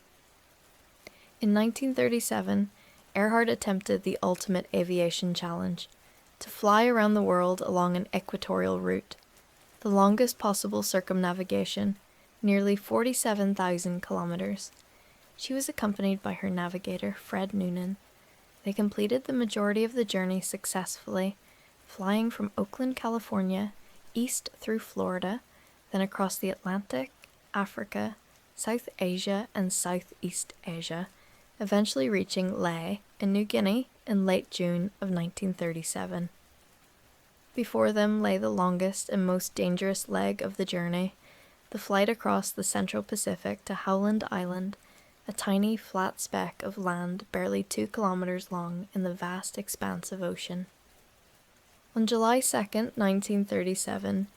Speaker 1: In 1937, Earhart attempted the ultimate aviation challenge, to fly around the world along an equatorial route, the longest possible circumnavigation, nearly 47,000 kilometers. She was accompanied by her navigator, Fred Noonan. They completed the majority of the journey successfully, flying from Oakland, California, east through Florida, then across the Atlantic, Africa, South Asia, and Southeast Asia, eventually reaching Lae in New Guinea in late June of 1937. Before them lay the longest and most dangerous leg of the journey, the flight across the Central Pacific to Howland Island, a tiny flat speck of land barely 2 kilometers long in the vast expanse of ocean. On July 2nd, 1937,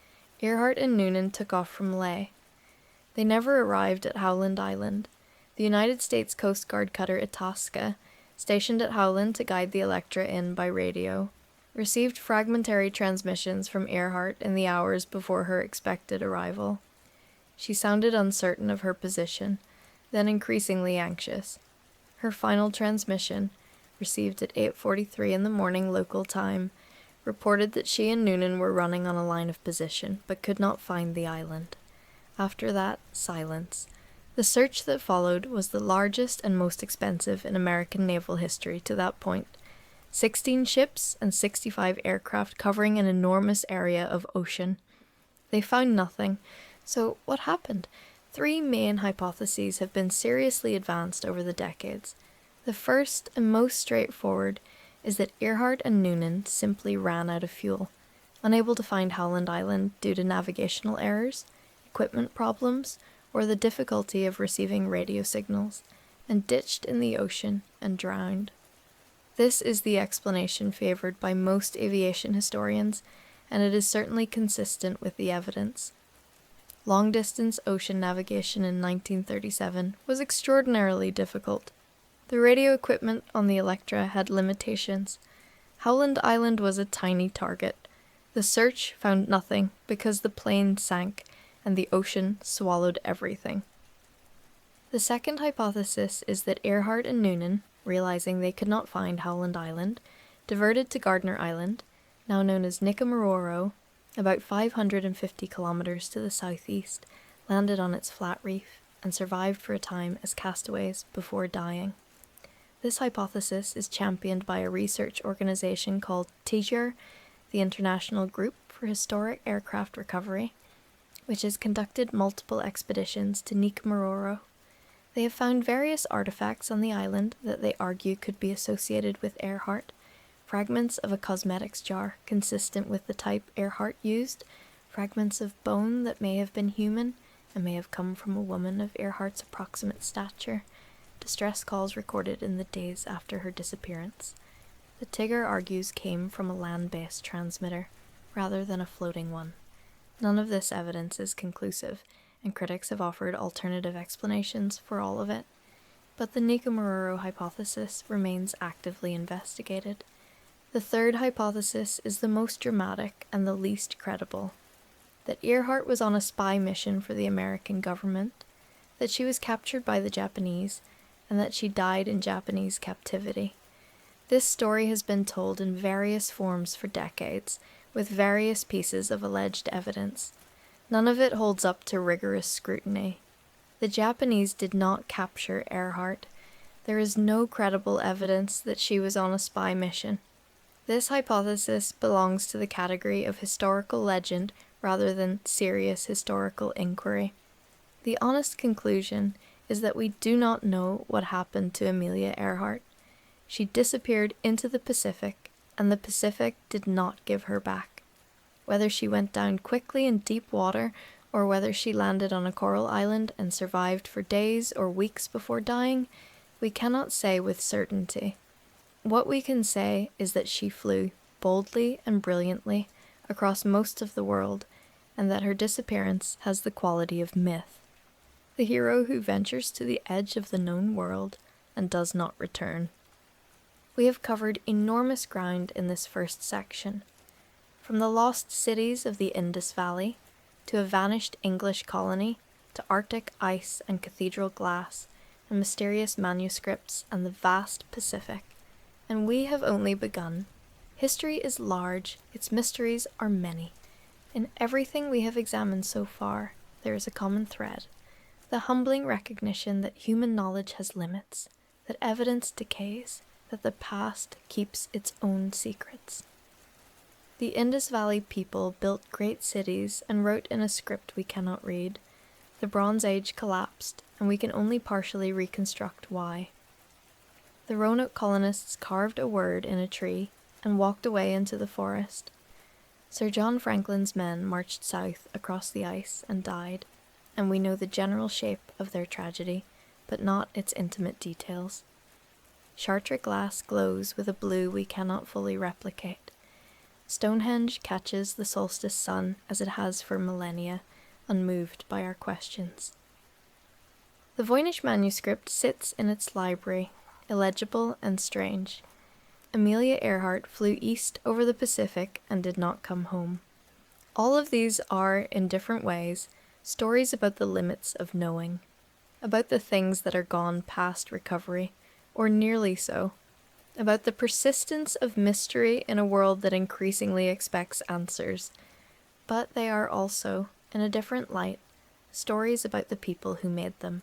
Speaker 1: Earhart and Noonan took off from Lae. They never arrived at Howland Island. The United States Coast Guard cutter Itasca, stationed at Howland to guide the Electra in by radio, received fragmentary transmissions from Earhart in the hours before her expected arrival. She sounded uncertain of her position, then increasingly anxious. Her final transmission, received at 8:43 in the morning local time, reported that she and Noonan were running on a line of position, but could not find the island. After that, silence. The search that followed was the largest and most expensive in American naval history to that point. 16 ships and 65 aircraft covering an enormous area of ocean. They found nothing. So what happened? 3 main hypotheses have been seriously advanced over the decades. The first and most straightforward is that Earhart and Noonan simply ran out of fuel, unable to find Howland Island due to navigational errors, equipment problems, or the difficulty of receiving radio signals, and ditched in the ocean and drowned. This is the explanation favoured by most aviation historians, and it is certainly consistent with the evidence. Long-distance ocean navigation in 1937 was extraordinarily difficult. The radio equipment on the Electra had limitations. Howland Island was a tiny target. The search found nothing because the plane sank and the ocean swallowed everything. The second hypothesis is that Earhart and Noonan, realizing they could not find Howland Island, diverted to Gardner Island, now known as Nicomaroro, about 550 kilometers to the southeast, landed on its flat reef, and survived for a time as castaways before dying. This hypothesis is championed by a research organization called TIGER, the International Group for Historic Aircraft Recovery, which has conducted multiple expeditions to Nicomaroro. They have found various artifacts on the island that they argue could be associated with Earhart: fragments of a cosmetics jar consistent with the type Earhart used, fragments of bone that may have been human and may have come from a woman of Earhart's approximate stature, distress calls recorded in the days after her disappearance. The Tigger argues came from a land-based transmitter, rather than a floating one. None of this evidence is conclusive, and critics have offered alternative explanations for all of it, but the Nicomaroro hypothesis remains actively investigated. The third hypothesis is the most dramatic and the least credible: that Earhart was on a spy mission for the American government, that she was captured by the Japanese, and that she died in Japanese captivity. This story has been told in various forms for decades, with various pieces of alleged evidence. None of it holds up to rigorous scrutiny. The Japanese did not capture Earhart. There is no credible evidence that she was on a spy mission. This hypothesis belongs to the category of historical legend rather than serious historical inquiry. The honest conclusion is that we do not know what happened to Amelia Earhart. She disappeared into the Pacific, and the Pacific did not give her back. Whether she went down quickly in deep water, or whether she landed on a coral island and survived for days or weeks before dying, we cannot say with certainty. What we can say is that she flew, boldly and brilliantly, across most of the world, and that her disappearance has the quality of myth. The hero who ventures to the edge of the known world and does not return. We have covered enormous ground in this first section. From the lost cities of the Indus Valley, to a vanished English colony, to Arctic ice and cathedral glass, and mysterious manuscripts and the vast Pacific. And we have only begun. History is large, its mysteries are many. In everything we have examined so far, there is a common thread: the humbling recognition that human knowledge has limits, that evidence decays, that the past keeps its own secrets. The Indus Valley people built great cities and wrote in a script we cannot read. The Bronze Age collapsed, and we can only partially reconstruct why. The Roanoke colonists carved a word in a tree and walked away into the forest. Sir John Franklin's men marched south across the ice and died, and we know the general shape of their tragedy, but not its intimate details. Chartres glass glows with a blue we cannot fully replicate. Stonehenge catches the solstice sun as it has for millennia, unmoved by our questions. The Voynich manuscript sits in its library, illegible and strange. Amelia Earhart flew east over the Pacific and did not come home. All of these are, in different ways, stories about the limits of knowing, about the things that are gone past recovery, or nearly so, about the persistence of mystery in a world that increasingly expects answers. But they are also, in a different light, stories about the people who made them,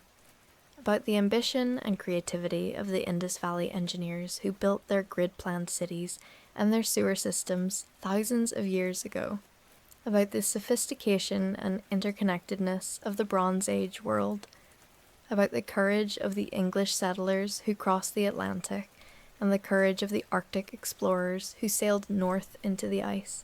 Speaker 1: about the ambition and creativity of the Indus Valley engineers who built their grid-planned cities and their sewer systems thousands of years ago, about the sophistication and interconnectedness of the Bronze Age world, about the courage of the English settlers who crossed the Atlantic, and the courage of the Arctic explorers who sailed north into the ice,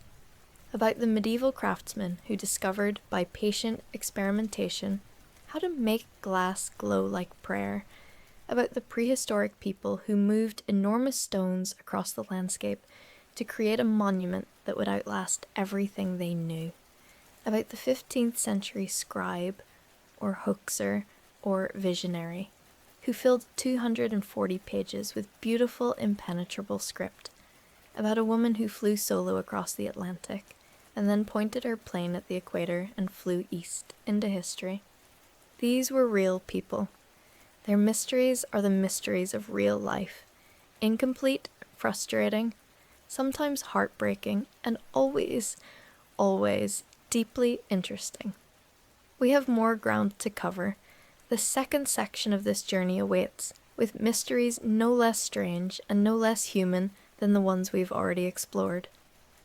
Speaker 1: about the medieval craftsmen who discovered, by patient experimentation, how to make glass glow like prayer, about the prehistoric people who moved enormous stones across the landscape to create a monument that would outlast everything they knew, about the 15th century scribe, or hoaxer, or visionary, who filled 240 pages with beautiful, impenetrable script, about a woman who flew solo across the Atlantic, and then pointed her plane at the equator and flew east into history. These were real people. Their mysteries are the mysteries of real life, incomplete, frustrating, sometimes heartbreaking, and always, always deeply interesting. We have more ground to cover. The second section of this journey awaits, with mysteries no less strange and no less human than the ones we've already explored.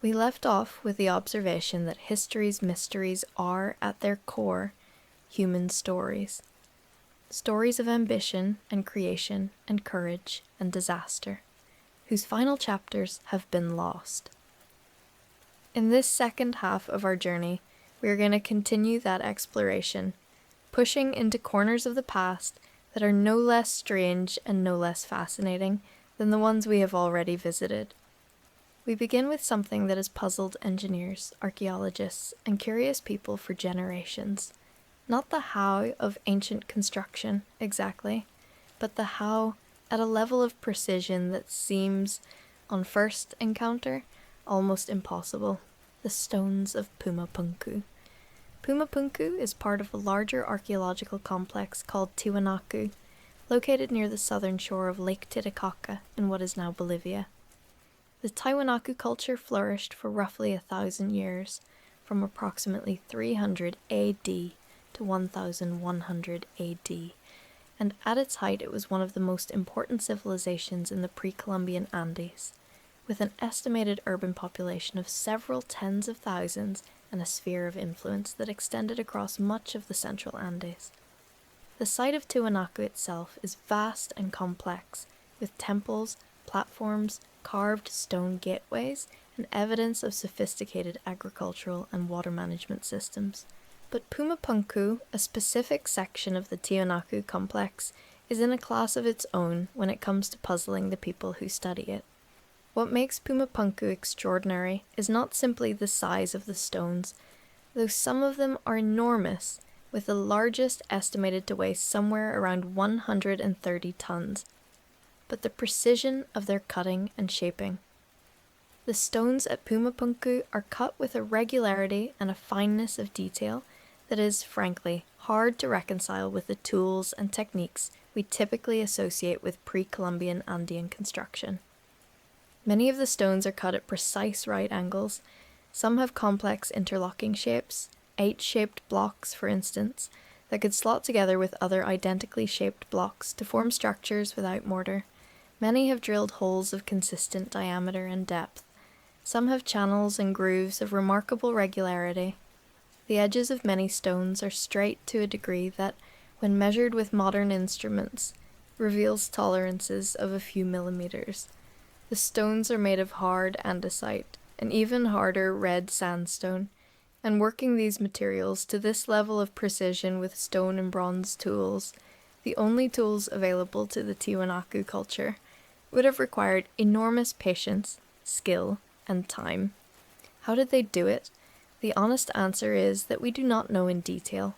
Speaker 1: We left off with the observation that history's mysteries are, at their core, human stories. Stories of ambition and creation and courage and disaster, whose final chapters have been lost. In this second half of our journey, we are going to continue that exploration, pushing into corners of the past that are no less strange and no less fascinating than the ones we have already visited. We begin with something that has puzzled engineers, archaeologists, and curious people for generations. Not the how of ancient construction, exactly, but the how at a level of precision that seems, on first encounter, almost impossible. The stones of Pumapunku. Pumapunku is part of a larger archaeological complex called Tiwanaku, located near the southern shore of Lake Titicaca in what is now Bolivia. The Tiwanaku culture flourished for roughly 1,000 years, from approximately 300 AD to 1100 AD, and at its height it was one of the most important civilizations in the pre-Columbian Andes, with an estimated urban population of several tens of thousands and a sphere of influence that extended across much of the central Andes. The site of Tiwanaku itself is vast and complex, with temples, platforms, carved stone gateways, and evidence of sophisticated agricultural and water management systems. But Pumapunku, a specific section of the Tiwanaku complex, is in a class of its own when it comes to puzzling the people who study it. What makes Pumapunku extraordinary is not simply the size of the stones, though some of them are enormous, with the largest estimated to weigh somewhere around 130 tons, but the precision of their cutting and shaping. The stones at Pumapunku are cut with a regularity and a fineness of detail that is, frankly, hard to reconcile with the tools and techniques we typically associate with pre-Columbian Andean construction. Many of the stones are cut at precise right angles. Some have complex interlocking shapes, H-shaped blocks, for instance, that could slot together with other identically shaped blocks to form structures without mortar. Many have drilled holes of consistent diameter and depth. Some have channels and grooves of remarkable regularity. The edges of many stones are straight to a degree that, when measured with modern instruments, reveals tolerances of a few millimeters. The stones are made of hard andesite, an even harder red sandstone, and working these materials to this level of precision with stone and bronze tools, the only tools available to the Tiwanaku culture, would have required enormous patience, skill, and time. How did they do it? The honest answer is that we do not know in detail.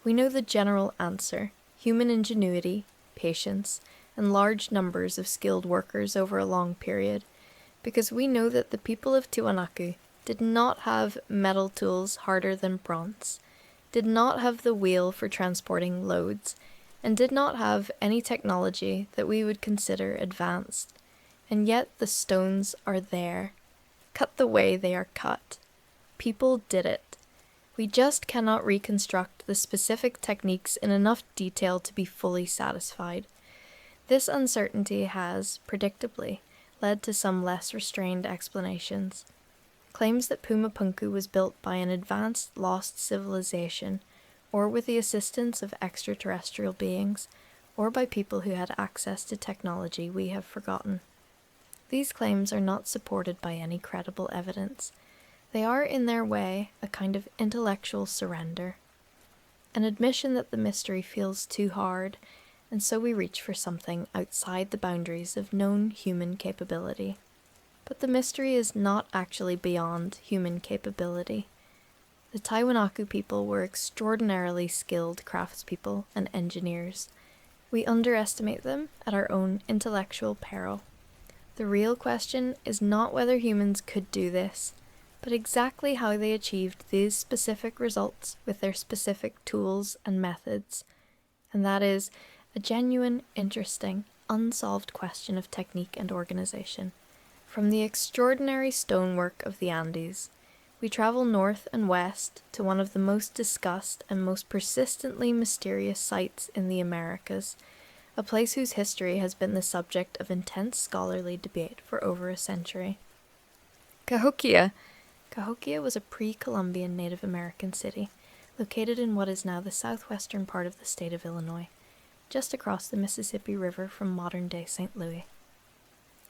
Speaker 1: We know the general answer. human ingenuity, patience, and large numbers of skilled workers over a long period, because we know that the people of Tiwanaku did not have metal tools harder than bronze, did not have the wheel for transporting loads, and did not have any technology that we would consider advanced. And yet the stones are there, cut the way they are cut. People did it. We just cannot reconstruct the specific techniques in enough detail to be fully satisfied. This uncertainty has, predictably, led to some less restrained explanations. Claims that Pumapunku was built by an advanced lost civilization, or with the assistance of extraterrestrial beings, or by people who had access to technology we have forgotten. These claims are not supported by any credible evidence. They are, in their way, a kind of intellectual surrender, an admission that the mystery feels too hard, and so we reach for something outside the boundaries of known human capability. But the mystery is not actually beyond human capability. The Tiwanaku people were extraordinarily skilled craftspeople and engineers. We underestimate them at our own intellectual peril. The real question is not whether humans could do this, but exactly how they achieved these specific results with their specific tools and methods. And that is a genuine, interesting, unsolved question of technique and organization. From the extraordinary stonework of the Andes, we travel north and west to one of the most discussed and most persistently mysterious sites in the Americas, a place whose history has been the subject of intense scholarly debate for over a century. Cahokia! Cahokia was a pre-Columbian Native American city, located in what is now the southwestern part of the state of Illinois, just across the Mississippi River from modern-day St. Louis.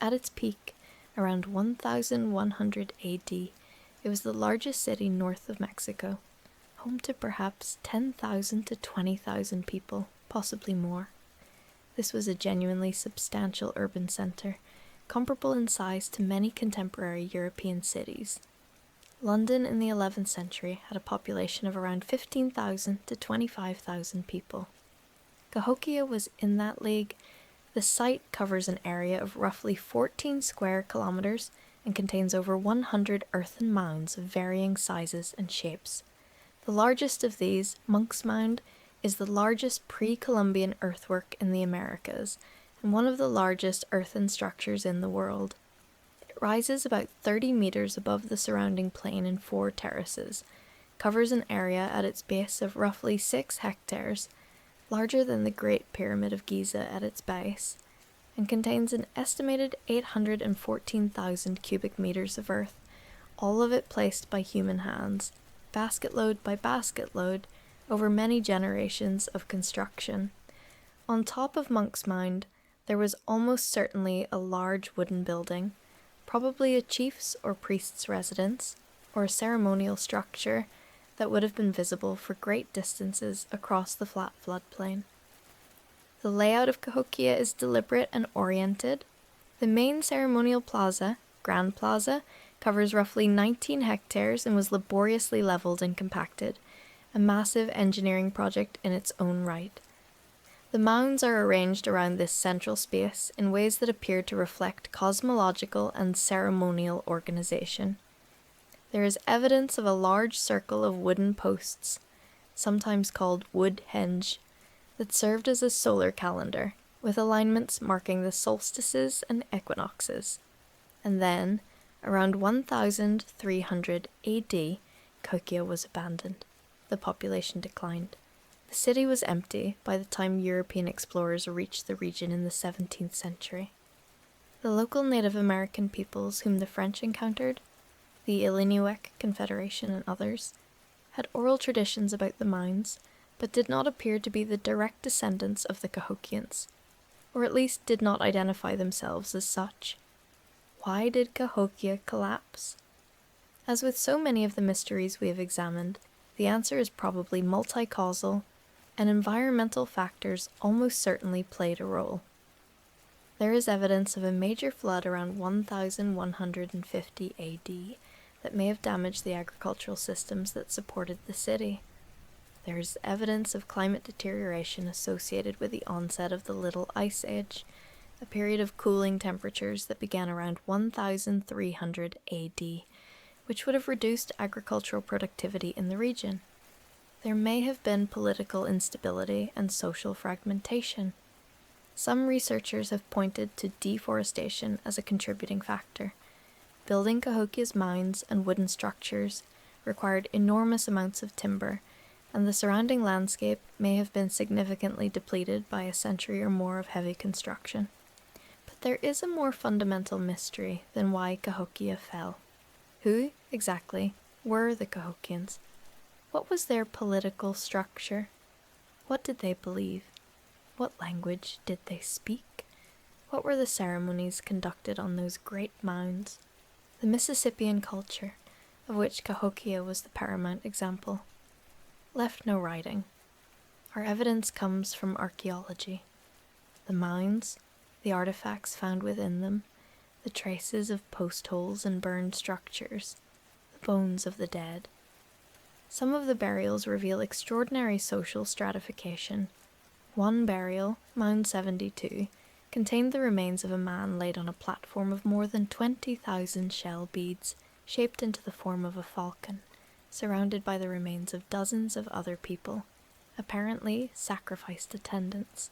Speaker 1: At its peak, around 1100 AD, it was the largest city north of Mexico, home to perhaps 10,000 to 20,000 people, possibly more. This was a genuinely substantial urban centre, comparable in size to many contemporary European cities. London in the 11th century had a population of around 15,000 to 25,000 people. Cahokia was in that league. The site covers an area of roughly 14 square kilometres and contains over 100 earthen mounds of varying sizes and shapes. The largest of these, Monk's Mound, is the largest pre-Columbian earthwork in the Americas and one of the largest earthen structures in the world. It rises about 30 metres above the surrounding plain in 4 terraces, covers an area at its base of roughly 6 hectares, larger than the Great Pyramid of Giza at its base, and contains an estimated 814,000 cubic meters of earth, all of it placed by human hands, basket load by basket load, over many generations of construction. On top of Monk's Mound, there was almost certainly a large wooden building, probably a chief's or priest's residence, or a ceremonial structure that would have been visible for great distances across the flat floodplain. The layout of Cahokia is deliberate and oriented. The main ceremonial plaza, Grand Plaza, covers roughly 19 hectares and was laboriously levelled and compacted, a massive engineering project in its own right. The mounds are arranged around this central space in ways that appear to reflect cosmological and ceremonial organization. There is evidence of a large circle of wooden posts, sometimes called wood henge, that served as a solar calendar, with alignments marking the solstices and equinoxes. And then, around 1300 AD, Cahokia was abandoned. The population declined. The city was empty by the time European explorers reached the region in the 17th century. The local Native American peoples whom the French encountered, the Illiniwek Confederation and others, had oral traditions about the mounds, but did not appear to be the direct descendants of the Cahokians, or at least did not identify themselves as such. Why did Cahokia collapse? As with so many of the mysteries we have examined, the answer is probably multi-causal, and environmental factors almost certainly played a role. There is evidence of a major flood around 1150 AD that may have damaged the agricultural systems that supported the city. There is evidence of climate deterioration associated with the onset of the Little Ice Age, a period of cooling temperatures that began around 1300 AD, which would have reduced agricultural productivity in the region. There may have been political instability and social fragmentation. Some researchers have pointed to deforestation as a contributing factor. Building Cahokia's mounds and wooden structures required enormous amounts of timber, and the surrounding landscape may have been significantly depleted by a century or more of heavy construction. But there is a more fundamental mystery than why Cahokia fell. Who, exactly, were the Cahokians? What was their political structure? What did they believe? What language did they speak? What were the ceremonies conducted on those great mounds? The Mississippian culture, of which Cahokia was the paramount example, left no writing. Our evidence comes from archaeology. The mounds, the artifacts found within them, the traces of post holes and burned structures, the bones of the dead. Some of the burials reveal extraordinary social stratification. One burial, Mound 72, contained the remains of a man laid on a platform of more than 20,000 shell beads, shaped into the form of a falcon, surrounded by the remains of dozens of other people, apparently sacrificed attendants.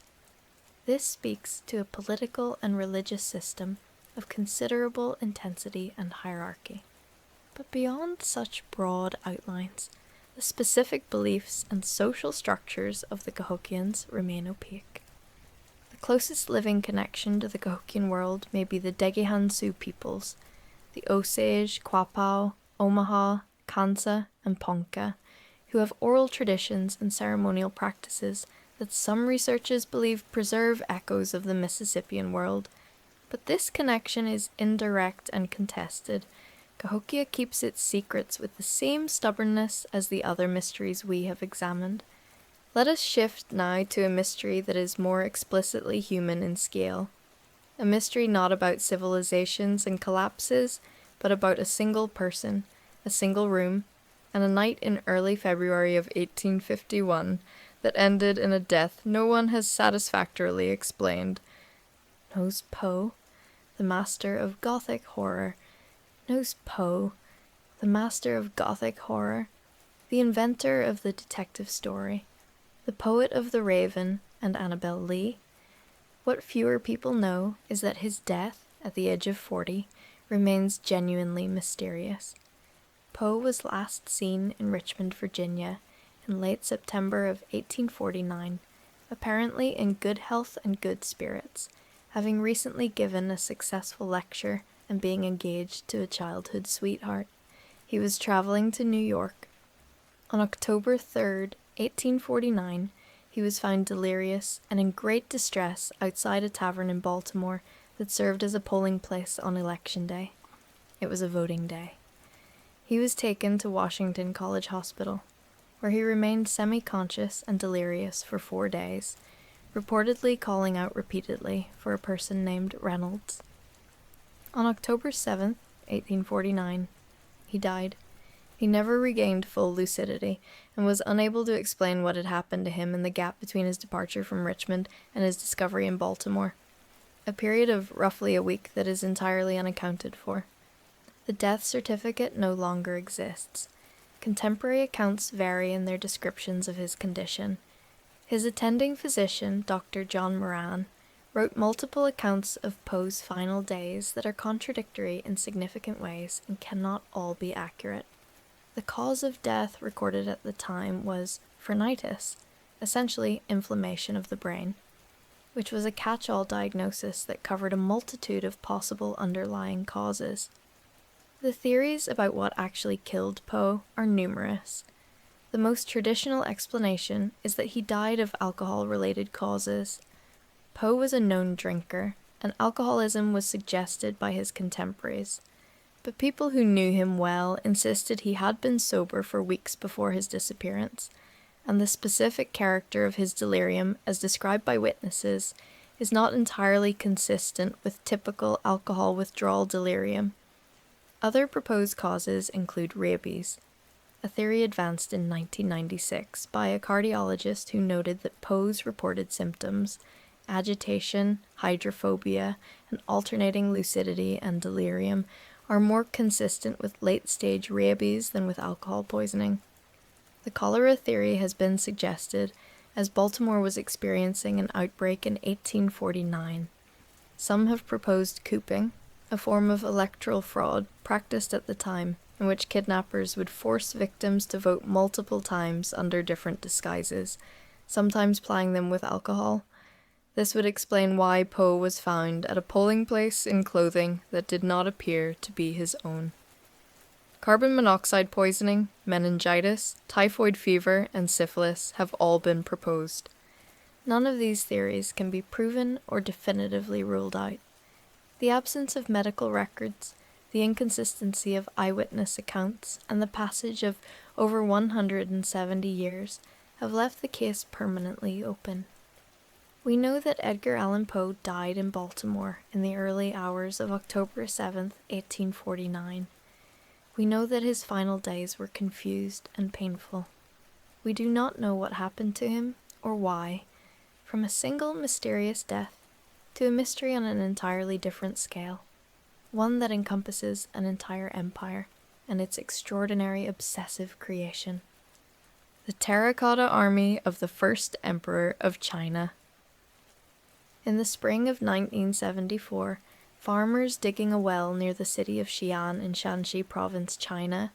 Speaker 1: This speaks to a political and religious system of considerable intensity and hierarchy. But beyond such broad outlines, the specific beliefs and social structures of the Cahokians remain opaque. The closest living connection to the Cahokian world may be the Degihan Sioux peoples, the Osage, Quapaw, Omaha, Kansa, and Ponca, who have oral traditions and ceremonial practices that some researchers believe preserve echoes of the Mississippian world. But this connection is indirect and contested. Cahokia keeps its secrets with the same stubbornness as the other mysteries we have examined. Let us shift now to a mystery that is more explicitly human in scale. A mystery not about civilizations and collapses, but about a single person, a single room, and a night in early February of 1851 that ended in a death no one has satisfactorily explained. Knows Poe, the master of Gothic horror, knows Poe, the master of Gothic horror, the inventor of the detective story, the poet of The Raven and Annabel Lee? What fewer people know is that his death, at the age of 40, remains genuinely mysterious. Poe was last seen in Richmond, Virginia, in late September of 1849, apparently in good health and good spirits, having recently given a successful lecture and being engaged to a childhood sweetheart. He was traveling to New York. On October 3rd, 1849, he was found delirious and in great distress outside a tavern in Baltimore that served as a polling place on Election Day. It was a voting day. He was taken to Washington College Hospital, where he remained semi-conscious and delirious for 4 days, reportedly calling out repeatedly for a person named Reynolds. On October 7th, 1849, he died. He never regained full lucidity, and was unable to explain what had happened to him in the gap between his departure from Richmond and his discovery in Baltimore, a period of roughly a week that is entirely unaccounted for. The death certificate no longer exists. Contemporary accounts vary in their descriptions of his condition. His attending physician, Dr. John Moran, wrote multiple accounts of Poe's final days that are contradictory in significant ways and cannot all be accurate. The cause of death recorded at the time was phrenitis, essentially inflammation of the brain, which was a catch-all diagnosis that covered a multitude of possible underlying causes. The theories about what actually killed Poe are numerous. The most traditional explanation is that he died of alcohol-related causes. Poe was a known drinker, and alcoholism was suggested by his contemporaries, but people who knew him well insisted he had been sober for weeks before his disappearance, and the specific character of his delirium, as described by witnesses, is not entirely consistent with typical alcohol withdrawal delirium. Other proposed causes include rabies. a theory advanced in 1996 by a cardiologist who noted that Poe's reported symptoms, agitation, hydrophobia, and alternating lucidity and delirium, are more consistent with late-stage rabies than with alcohol poisoning. The cholera theory has been suggested as Baltimore was experiencing an outbreak in 1849. Some have proposed cooping, a form of electoral fraud practiced at the time, in which kidnappers would force victims to vote multiple times under different disguises, sometimes plying them with alcohol. This would explain why Poe was found at a polling place in clothing that did not appear to be his own. Carbon monoxide poisoning, meningitis, typhoid fever, and syphilis have all been proposed. None of these theories can be proven or definitively ruled out. The absence of medical records, the inconsistency of eyewitness accounts, and the passage of over 170 years have left the case permanently open. We know that Edgar Allan Poe died in Baltimore in the early hours of October 7, 1849. We know that his final days were confused and painful. We do not know what happened to him or why, from a single mysterious death to a mystery on an entirely different scale, one that encompasses an entire empire and its extraordinary obsessive creation. The Terracotta Army of the First Emperor of China. In the spring of 1974, farmers digging a well near the city of Xi'an in Shanxi Province, China,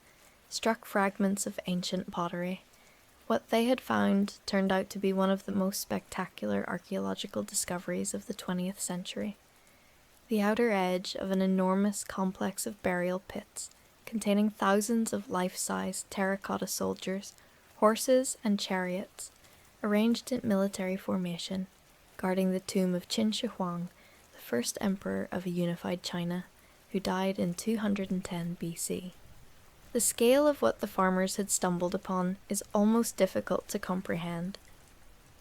Speaker 1: struck fragments of ancient pottery. What they had found turned out to be one of the most spectacular archaeological discoveries of the 20th century. The outer edge of an enormous complex of burial pits, containing thousands of life-size terracotta soldiers, horses, and chariots, arranged in military formation, guarding the tomb of Qin Shi Huang, the first emperor of a unified China, who died in 210 BC. The scale of what the farmers had stumbled upon is almost difficult to comprehend.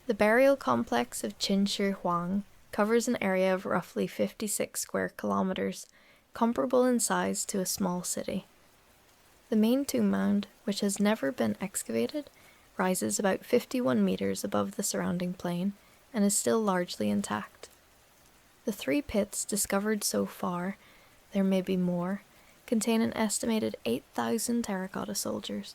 Speaker 1: The burial complex of Qin Shi Huang covers an area of roughly 56 square kilometers, comparable in size to a small city. The main tomb mound, which has never been excavated, rises about 51 meters above the surrounding plain and is still largely intact. The 3 pits discovered so far, there may be more, contain an estimated 8,000 terracotta soldiers,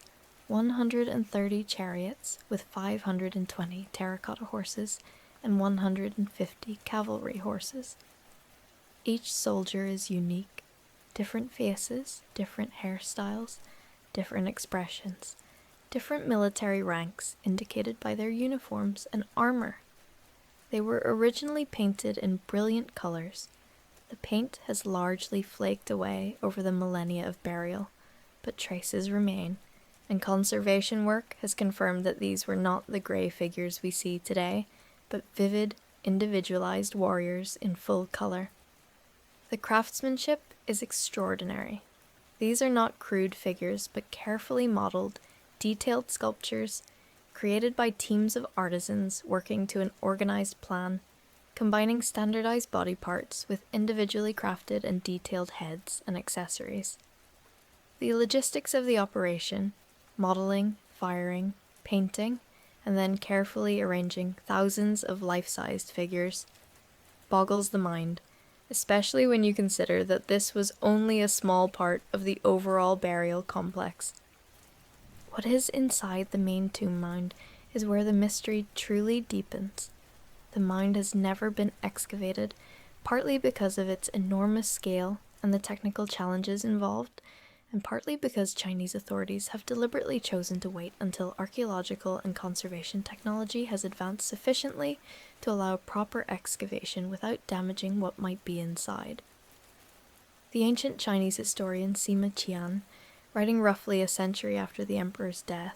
Speaker 1: 130 chariots with 520 terracotta horses, and 150 cavalry horses. Each soldier is unique, different faces, different hairstyles, different expressions, different military ranks indicated by their uniforms and armor. They were originally painted in brilliant colors. The paint has largely flaked away over the millennia of burial, but traces remain, and conservation work has confirmed that these were not the grey figures we see today, but vivid, individualized warriors in full color. The craftsmanship is extraordinary. These are not crude figures, but carefully modeled, detailed sculptures created by teams of artisans working to an organized plan, combining standardized body parts with individually crafted and detailed heads and accessories. The logistics of the operation, modeling, firing, painting, and then carefully arranging thousands of life-sized figures, boggles the mind, especially when you consider that this was only a small part of the overall burial complex. What is inside the main tomb mound is where the mystery truly deepens. The mound has never been excavated, partly because of its enormous scale and the technical challenges involved, and partly because Chinese authorities have deliberately chosen to wait until archaeological and conservation technology has advanced sufficiently to allow proper excavation without damaging what might be inside. The ancient Chinese historian Sima Qian, writing roughly a century after the emperor's death,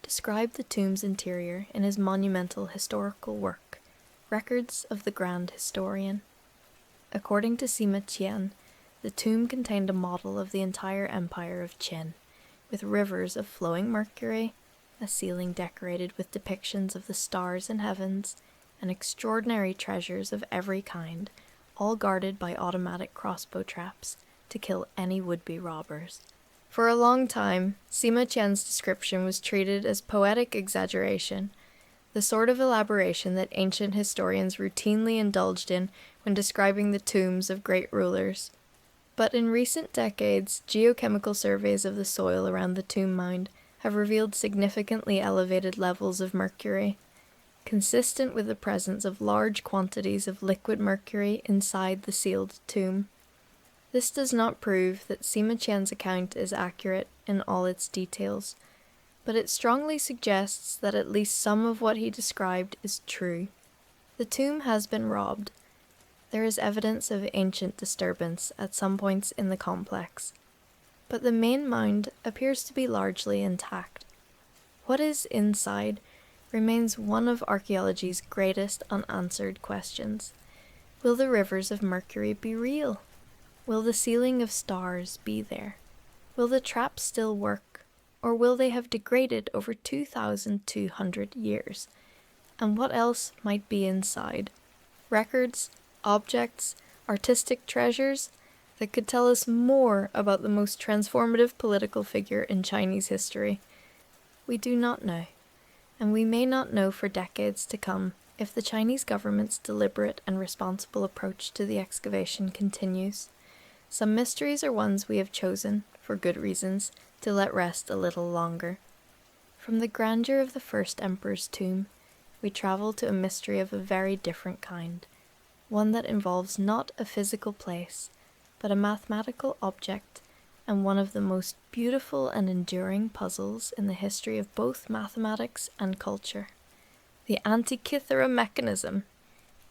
Speaker 1: described the tomb's interior in his monumental historical work, Records of the Grand Historian. According to Sima Qian, the tomb contained a model of the entire empire of Qin, with rivers of flowing mercury, a ceiling decorated with depictions of the stars and heavens, and extraordinary treasures of every kind, all guarded by automatic crossbow traps to kill any would-be robbers. For a long time, Sima Qian's description was treated as poetic exaggeration, the sort of elaboration that ancient historians routinely indulged in when describing the tombs of great rulers. But in recent decades, geochemical surveys of the soil around the tomb mound have revealed significantly elevated levels of mercury, consistent with the presence of large quantities of liquid mercury inside the sealed tomb. This does not prove that Sima Qian's account is accurate in all its details, but it strongly suggests that at least some of what he described is true. The tomb has been robbed. There is evidence of ancient disturbance at some points in the complex, but the main mound appears to be largely intact. What is inside remains one of archaeology's greatest unanswered questions. Will the rivers of mercury be real? Will the ceiling of stars be there? Will the traps still work, or will they have degraded over 2,200 years? And what else might be inside? Records, objects, artistic treasures that could tell us more about the most transformative political figure in Chinese history. We do not know, and we may not know for decades to come if the Chinese government's deliberate and responsible approach to the excavation continues. Some mysteries are ones we have chosen, for good reasons, to let rest a little longer. From the grandeur of the first emperor's tomb, we travel to a mystery of a very different kind, one that involves not a physical place, but a mathematical object, and one of the most beautiful and enduring puzzles in the history of both mathematics and culture. The Antikythera mechanism.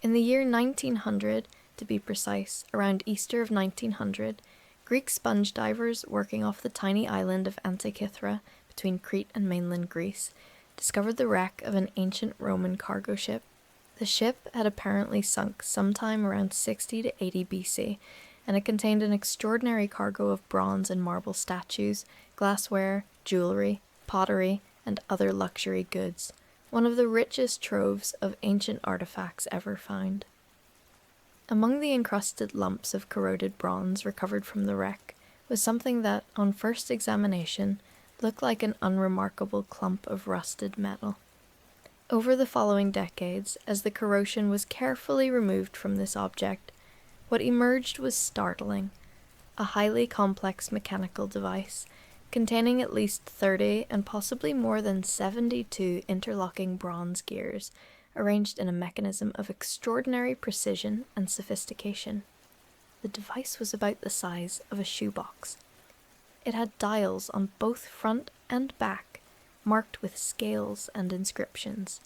Speaker 1: In the year 1900, to be precise, around Easter of 1900, Greek sponge divers working off the tiny island of Antikythera between Crete and mainland Greece discovered the wreck of an ancient Roman cargo ship. The ship had apparently sunk sometime around 60 to 80 BC, and it contained an extraordinary cargo of bronze and marble statues, glassware, jewelry, pottery, and other luxury goods, one of the richest troves of ancient artifacts ever found. Among the encrusted lumps of corroded bronze recovered from the wreck was something that, on first examination, looked like an unremarkable clump of rusted metal. Over the following decades, as the corrosion was carefully removed from this object, what emerged was startling: a highly complex mechanical device containing at least 30 and possibly more than 72 interlocking bronze gears arranged in a mechanism of extraordinary precision and sophistication. The device was about the size of a shoebox. It had dials on both front and back, marked with scales and inscriptions.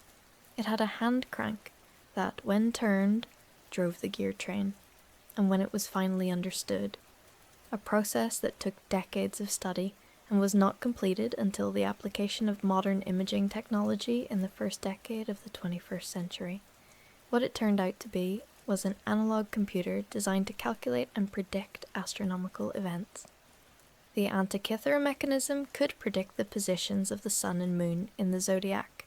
Speaker 1: It had a hand crank that, when turned, drove the gear train, and when it was finally understood, a process that took decades of study and was not completed until the application of modern imaging technology in the first decade of the 21st century. What it turned out to be was an analog computer designed to calculate and predict astronomical events. The Antikythera mechanism could predict the positions of the sun and moon in the zodiac,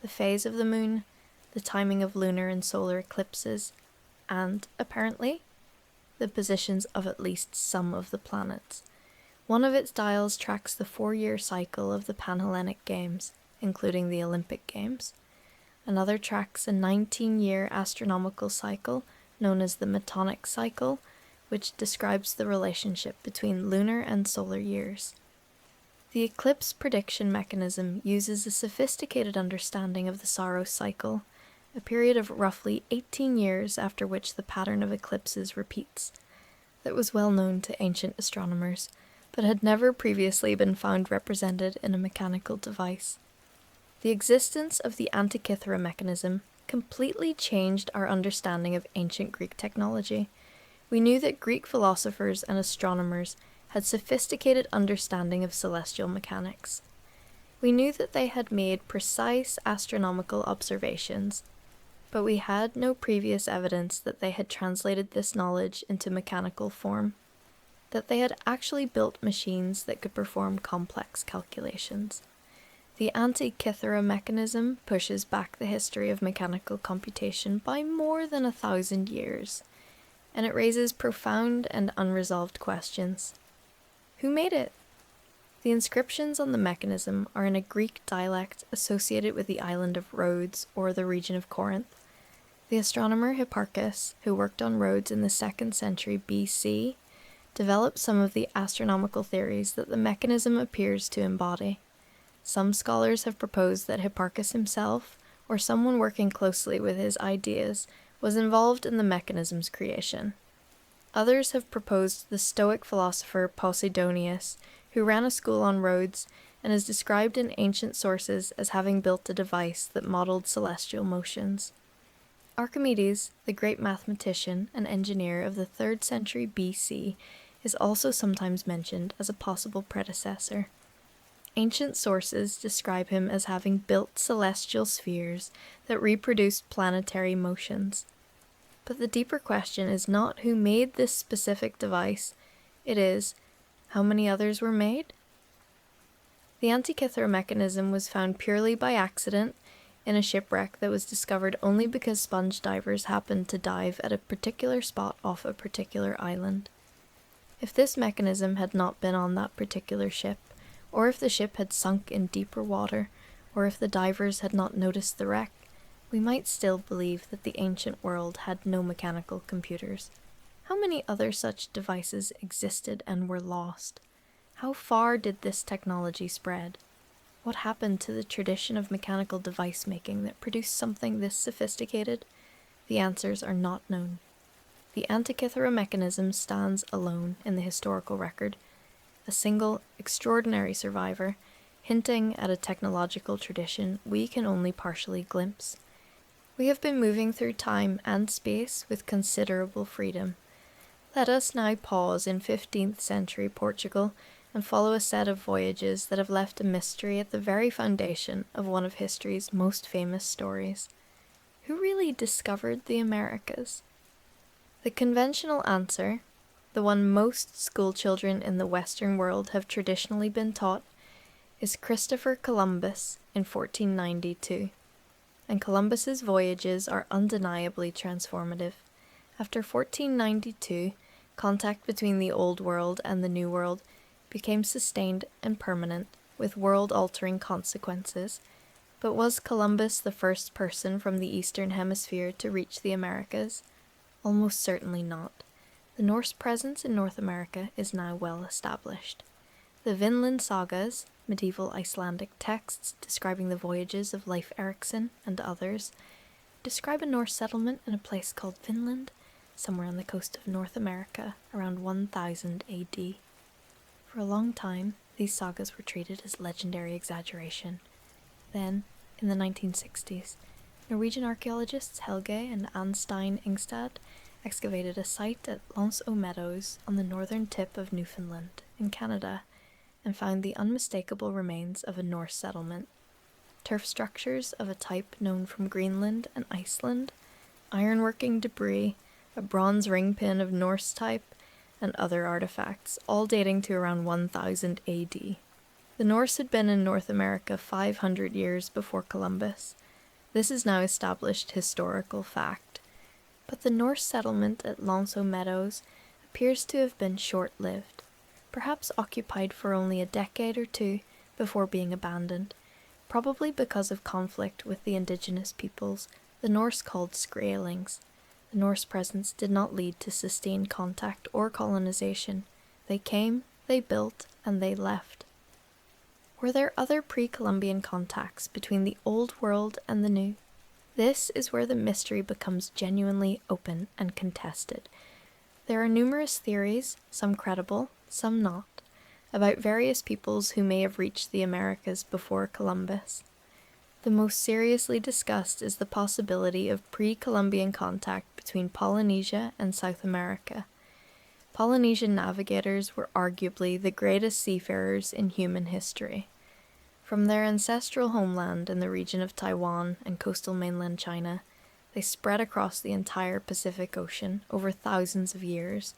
Speaker 1: the phase of the moon, the timing of lunar and solar eclipses, and, apparently, the positions of at least some of the planets. One of its dials tracks the 4-year cycle of the Panhellenic Games, including the Olympic Games. Another tracks a 19-year astronomical cycle known as the Metonic cycle, which describes the relationship between lunar and solar years. The eclipse prediction mechanism uses a sophisticated understanding of the Saros cycle, a period of roughly 18 years after which the pattern of eclipses repeats, that was well known to ancient astronomers, but had never previously been found represented in a mechanical device. The existence of the Antikythera mechanism completely changed our understanding of ancient Greek technology. We knew that Greek philosophers and astronomers had sophisticated understanding of celestial mechanics. We knew that they had made precise astronomical observations, but we had no previous evidence that they had translated this knowledge into mechanical form, that they had actually built machines that could perform complex calculations. The Antikythera mechanism pushes back the history of mechanical computation by more than 1,000 years, and it raises profound and unresolved questions. Who made it? The inscriptions on the mechanism are in a Greek dialect associated with the island of Rhodes or the region of Corinth. The astronomer Hipparchus, who worked on Rhodes in the 2nd century BC, developed some of the astronomical theories that the mechanism appears to embody. Some scholars have proposed that Hipparchus himself, or someone working closely with his ideas, was involved in the mechanism's creation. Others have proposed the Stoic philosopher Posidonius, who ran a school on Rhodes and is described in ancient sources as having built a device that modeled celestial motions. Archimedes, the great mathematician and engineer of the 3rd century BC, is also sometimes mentioned as a possible predecessor. Ancient sources describe him as having built celestial spheres that reproduced planetary motions. But the deeper question is not who made this specific device, it is, how many others were made? The Antikythera mechanism was found purely by accident in a shipwreck that was discovered only because sponge divers happened to dive at a particular spot off a particular island. If this mechanism had not been on that particular ship, or if the ship had sunk in deeper water, or if the divers had not noticed the wreck, we might still believe that the ancient world had no mechanical computers. How many other such devices existed and were lost? How far did this technology spread? What happened to the tradition of mechanical device making that produced something this sophisticated? The answers are not known. The Antikythera mechanism stands alone in the historical record, a single, extraordinary survivor, hinting at a technological tradition we can only partially glimpse. We have been moving through time and space with considerable freedom. Let us now pause in 15th century Portugal and follow a set of voyages that have left a mystery at the very foundation of one of history's most famous stories. Who really discovered the Americas? The conventional answer, the one most schoolchildren in the Western world have traditionally been taught, is Christopher Columbus in 1492. And Columbus's voyages are undeniably transformative. After 1492, contact between the Old World and the New World became sustained and permanent, with world-altering consequences. But was Columbus the first person from the Eastern Hemisphere to reach the Americas? Almost certainly not. The Norse presence in North America is now well established. The Vinland sagas, medieval Icelandic texts describing the voyages of Leif Erikson and others, describe a Norse settlement in a place called Vinland, somewhere on the coast of North America, around 1000 AD. For a long time, these sagas were treated as legendary exaggeration. Then, in the 1960s, Norwegian archaeologists Helge and Anstein Ingstad excavated a site at L'Anse aux Meadows on the northern tip of Newfoundland, in Canada, and found the unmistakable remains of a Norse settlement. Turf structures of a type known from Greenland and Iceland, ironworking debris, a bronze ring pin of Norse type, and other artifacts, all dating to around 1000 AD. The Norse had been in North America 500 years before Columbus. This is now established historical fact. But the Norse settlement at L'Anse aux Meadows appears to have been short-lived, perhaps occupied for only a decade or two before being abandoned, probably because of conflict with the indigenous peoples, the Norse called Skraelings. The Norse presence did not lead to sustained contact or colonization. They came, they built, and they left. Were there other pre-Columbian contacts between the Old World and the New? This is where the mystery becomes genuinely open and contested. There are numerous theories, some credible, some not, about various peoples who may have reached the Americas before Columbus. The most seriously discussed is the possibility of pre-Columbian contact between Polynesia and South America. Polynesian navigators were arguably the greatest seafarers in human history. From their ancestral homeland in the region of Taiwan and coastal mainland China, they spread across the entire Pacific Ocean over thousands of years,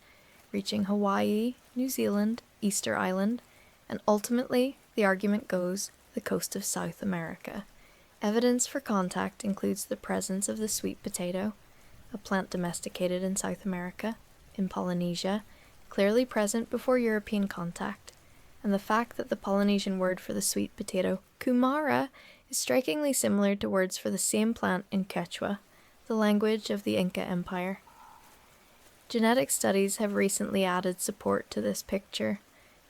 Speaker 1: reaching Hawaii, New Zealand, Easter Island, and ultimately, the argument goes, the coast of South America. Evidence for contact includes the presence of the sweet potato, a plant domesticated in South America, in Polynesia, clearly present before European contact, and the fact that the Polynesian word for the sweet potato, kumara, is strikingly similar to words for the same plant in Quechua, the language of the Inca Empire. Genetic studies have recently added support to this picture,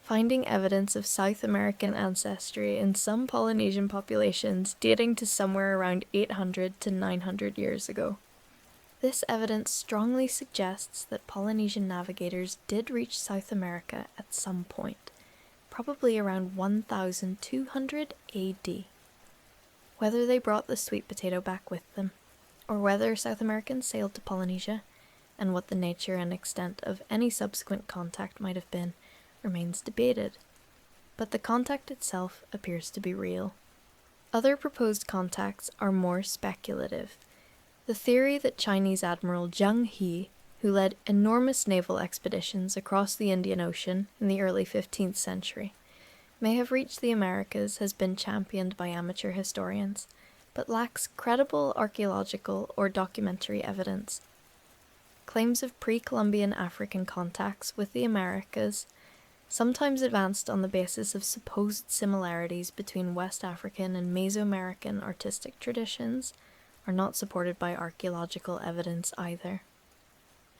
Speaker 1: finding evidence of South American ancestry in some Polynesian populations dating to somewhere around 800 to 900 years ago. This evidence strongly suggests that Polynesian navigators did reach South America at some point, probably around 1200 AD. Whether they brought the sweet potato back with them, or whether South Americans sailed to Polynesia, and what the nature and extent of any subsequent contact might have been, remains debated. But the contact itself appears to be real. Other proposed contacts are more speculative. The theory that Chinese Admiral Zheng He, who led enormous naval expeditions across the Indian Ocean in the early 15th century, may have reached the Americas has been championed by amateur historians, but lacks credible archaeological or documentary evidence. Claims of pre-Columbian African contacts with the Americas, sometimes advanced on the basis of supposed similarities between West African and Mesoamerican artistic traditions, are not supported by archaeological evidence either.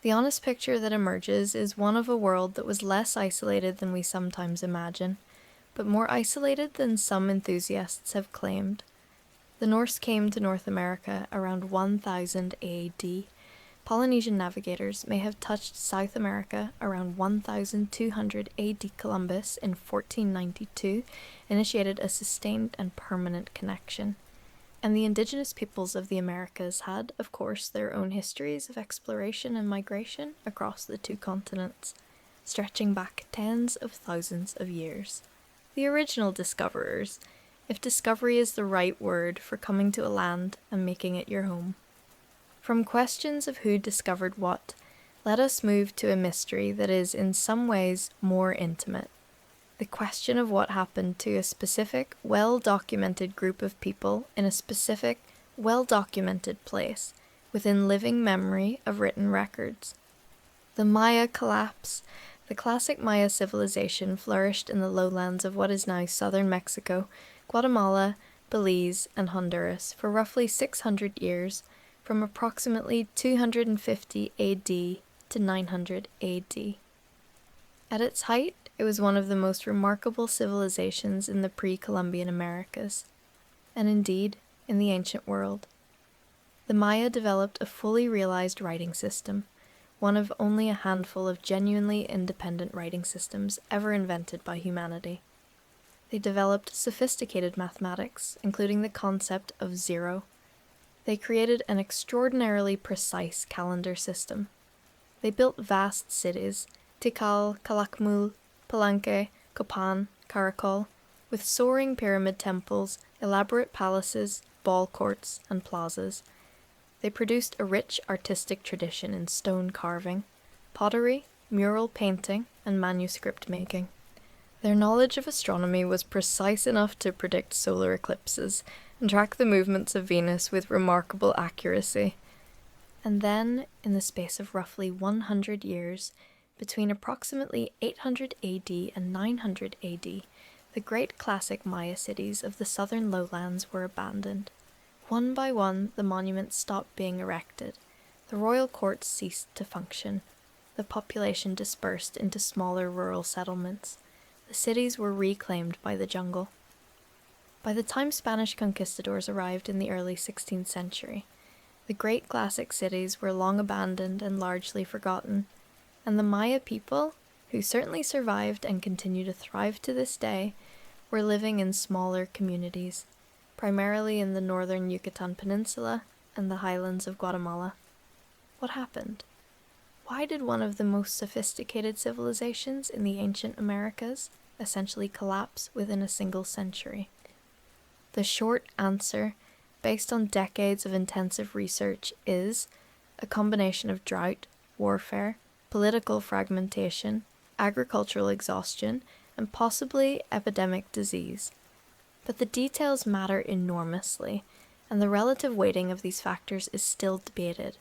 Speaker 1: The honest picture that emerges is one of a world that was less isolated than we sometimes imagine, but more isolated than some enthusiasts have claimed. The Norse came to North America around 1000 AD. Polynesian navigators may have touched South America around 1200 AD. Columbus in 1492 initiated a sustained and permanent connection. And the indigenous peoples of the Americas had, of course, their own histories of exploration and migration across the two continents, stretching back tens of thousands of years. The original discoverers, if discovery is the right word for coming to a land and making it your home. From questions of who discovered what, let us move to a mystery that is in some ways more intimate. The question of what happened to a specific, well-documented group of people in a specific, well-documented place, within living memory of written records. The Maya collapse. The classic Maya civilization flourished in the lowlands of what is now southern Mexico, Guatemala, Belize, and Honduras for roughly 600 years, from approximately 250 AD to 900 AD. At its height, it was one of the most remarkable civilizations in the pre-Columbian Americas, and indeed, in the ancient world. The Maya developed a fully realized writing system, one of only a handful of genuinely independent writing systems ever invented by humanity. They developed sophisticated mathematics, including the concept of zero. They created an extraordinarily precise calendar system. They built vast cities, Tikal, Calakmul, Palenque, Copan, Caracol, with soaring pyramid temples, elaborate palaces, ball courts, and plazas. They produced a rich artistic tradition in stone carving, pottery, mural painting, and manuscript making. Their knowledge of astronomy was precise enough to predict solar eclipses and track the movements of Venus with remarkable accuracy. And then, in the space of roughly 100 years, between approximately 800 AD and 900 AD, the great classic Maya cities of the southern lowlands were abandoned. One by one, the monuments stopped being erected. The royal courts ceased to function. The population dispersed into smaller rural settlements. The cities were reclaimed by the jungle. By the time Spanish conquistadors arrived in the early 16th century, the great classic cities were long abandoned and largely forgotten, and the Maya people, who certainly survived and continue to thrive to this day, were living in smaller communities, primarily in the northern Yucatan Peninsula and the highlands of Guatemala. What happened? Why did one of the most sophisticated civilizations in the ancient Americas essentially collapse within a single century? The short answer, based on decades of intensive research, is a combination of drought, warfare, political fragmentation, agricultural exhaustion, and possibly epidemic disease. But the details matter enormously, and the relative weighting of these factors is still debated.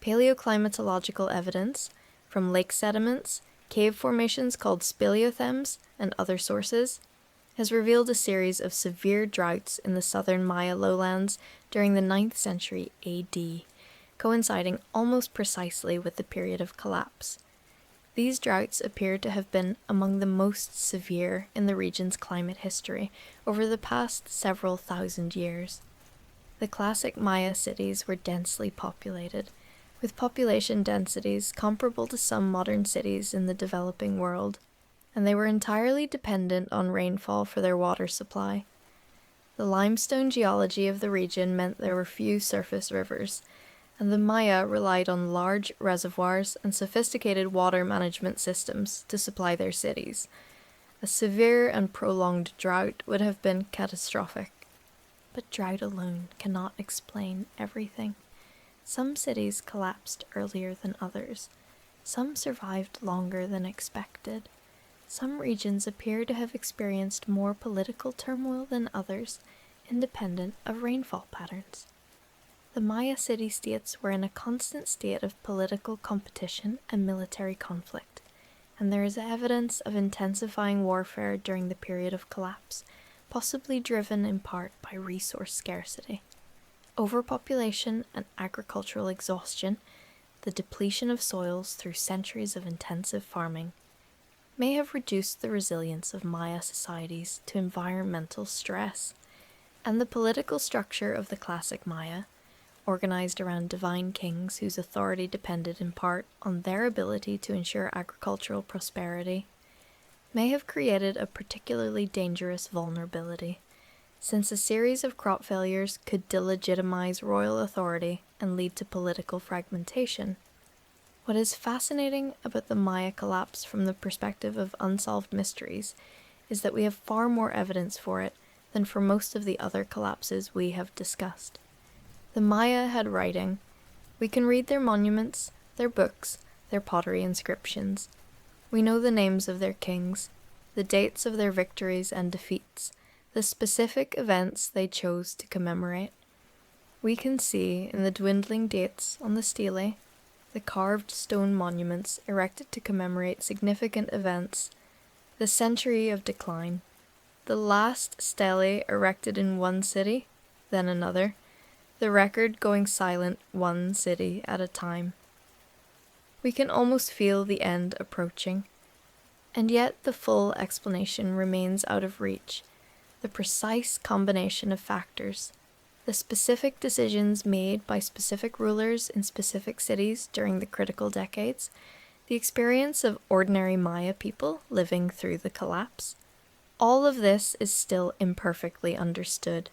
Speaker 1: Paleoclimatological evidence, from lake sediments cave formations called speleothems, and other sources, has revealed a series of severe droughts in the southern Maya lowlands during the 9th century AD, coinciding almost precisely with the period of collapse. These droughts appear to have been among the most severe in the region's climate history over the past several thousand years. The classic Maya cities were densely populated, with population densities comparable to some modern cities in the developing world, and they were entirely dependent on rainfall for their water supply. The limestone geology of the region meant there were few surface rivers, and the Maya relied on large reservoirs and sophisticated water management systems to supply their cities. A severe and prolonged drought would have been catastrophic. But drought alone cannot explain everything. Some cities collapsed earlier than others. Some survived longer than expected. Some regions appear to have experienced more political turmoil than others, independent of rainfall patterns. The Maya city-states were in a constant state of political competition and military conflict, and there is evidence of intensifying warfare during the period of collapse, possibly driven in part by resource scarcity. Overpopulation and agricultural exhaustion, the depletion of soils through centuries of intensive farming, may have reduced the resilience of Maya societies to environmental stress, and the political structure of the classic Maya, organized around divine kings whose authority depended in part on their ability to ensure agricultural prosperity, may have created a particularly dangerous vulnerability, since a series of crop failures could delegitimize royal authority and lead to political fragmentation. What is fascinating about the Maya collapse from the perspective of unsolved mysteries is that we have far more evidence for it than for most of the other collapses we have discussed. The Maya had writing. We can read their monuments, their books, their pottery inscriptions. We know the names of their kings, the dates of their victories and defeats, the specific events they chose to commemorate. We can see in the dwindling dates on the stelae, the carved stone monuments erected to commemorate significant events, the century of decline, the last stele erected in one city, then another, the record going silent one city at a time. We can almost feel the end approaching, and yet the full explanation remains out of reach. The precise combination of factors, the specific decisions made by specific rulers in specific cities during the critical decades, the experience of ordinary Maya people living through the collapse, all of this is still imperfectly understood.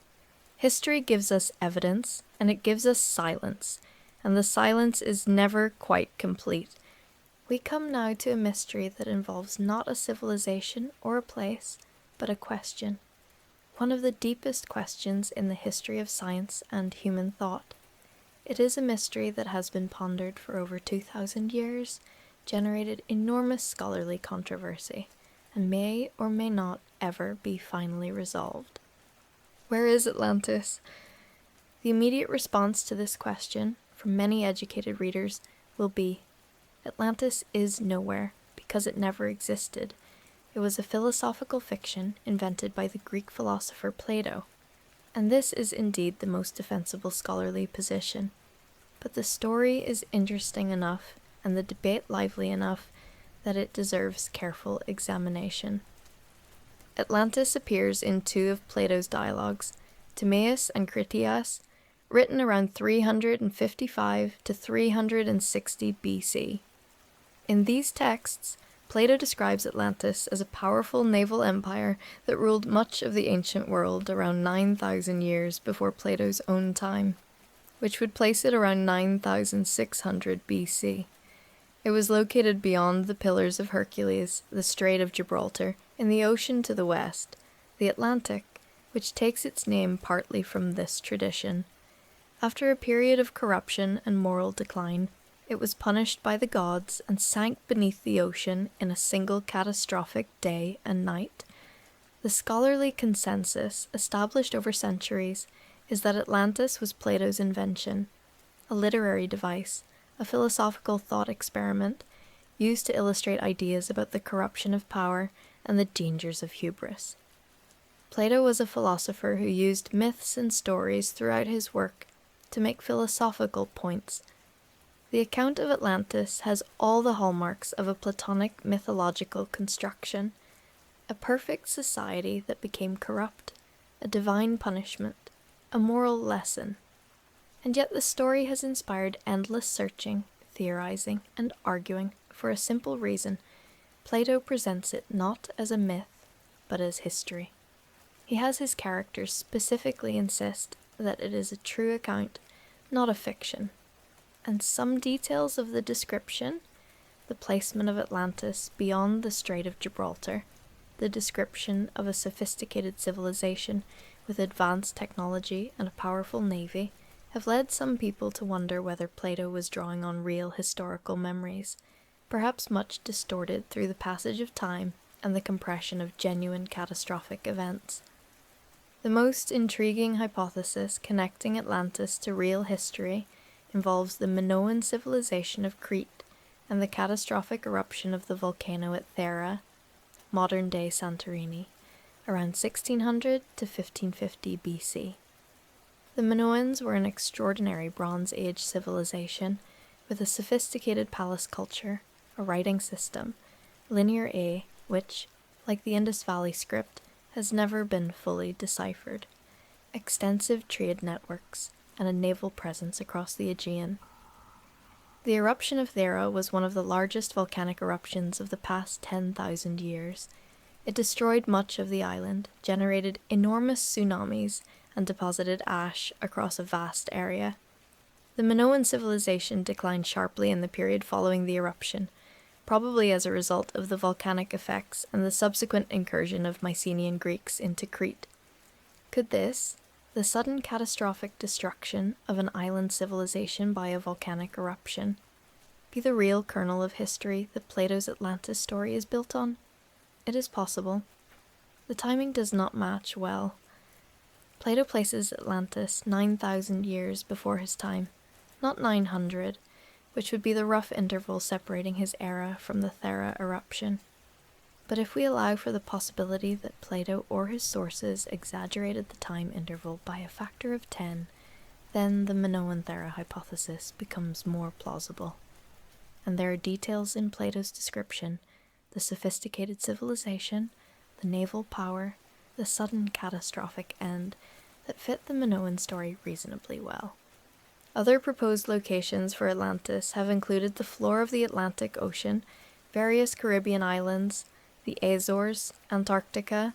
Speaker 1: History gives us evidence, and it gives us silence, and the silence is never quite complete. We come now to a mystery that involves not a civilization or a place, but a question. One of the deepest questions in the history of science and human thought. It is a mystery that has been pondered for over 2,000 years, generated enormous scholarly controversy, and may or may not ever be finally resolved. Where is Atlantis? The immediate response to this question, from many educated readers, will be, Atlantis is nowhere, because it never existed. It was a philosophical fiction invented by the Greek philosopher Plato, and this is indeed the most defensible scholarly position. But the story is interesting enough, and the debate lively enough, that it deserves careful examination. Atlantis appears in two of Plato's dialogues, Timaeus and Critias, written around 355 to 360 BC. In these texts, Plato describes Atlantis as a powerful naval empire that ruled much of the ancient world around 9,000 years before Plato's own time, which would place it around 9,600 BC. It was located beyond the Pillars of Hercules, the Strait of Gibraltar, in the ocean to the west, the Atlantic, which takes its name partly from this tradition. After a period of corruption and moral decline, it was punished by the gods and sank beneath the ocean in a single catastrophic day and night. The scholarly consensus, established over centuries, is that Atlantis was Plato's invention, a literary device, a philosophical thought experiment, used to illustrate ideas about the corruption of power and the dangers of hubris. Plato was a philosopher who used myths and stories throughout his work to make philosophical points. The account of Atlantis has all the hallmarks of a Platonic mythological construction, a perfect society that became corrupt, a divine punishment, a moral lesson. And yet the story has inspired endless searching, theorizing, and arguing for a simple reason. Plato presents it not as a myth, but as history. He has his characters specifically insist that it is a true account, not a fiction. And some details of the description, the placement of Atlantis beyond the Strait of Gibraltar, the description of a sophisticated civilization with advanced technology and a powerful navy, have led some people to wonder whether Plato was drawing on real historical memories, perhaps much distorted through the passage of time and the compression of genuine catastrophic events. The most intriguing hypothesis connecting Atlantis to real history involves the Minoan civilization of Crete and the catastrophic eruption of the volcano at Thera, modern-day Santorini, around 1600 to 1550 BC. The Minoans were an extraordinary Bronze Age civilization with a sophisticated palace culture, a writing system, linear A, which, like the Indus Valley script, has never been fully deciphered, extensive trade networks, and a naval presence across the Aegean. The eruption of Thera was one of the largest volcanic eruptions of the past 10,000 years. It destroyed much of the island, generated enormous tsunamis, and deposited ash across a vast area. The Minoan civilization declined sharply in the period following the eruption, probably as a result of the volcanic effects and the subsequent incursion of Mycenaean Greeks into Crete. Could this, the sudden catastrophic destruction of an island civilization by a volcanic eruption, be the real kernel of history that Plato's Atlantis story is built on? It is possible. The timing does not match well. Plato places Atlantis 9,000 years before his time, not 900, which would be the rough interval separating his era from the Thera eruption. But if we allow for the possibility that Plato or his sources exaggerated the time interval by a factor of 10, then the Minoan Thera hypothesis becomes more plausible. And there are details in Plato's description, the sophisticated civilization, the naval power, the sudden catastrophic end, that fit the Minoan story reasonably well. Other proposed locations for Atlantis have included the floor of the Atlantic Ocean, various Caribbean islands, the Azores, Antarctica,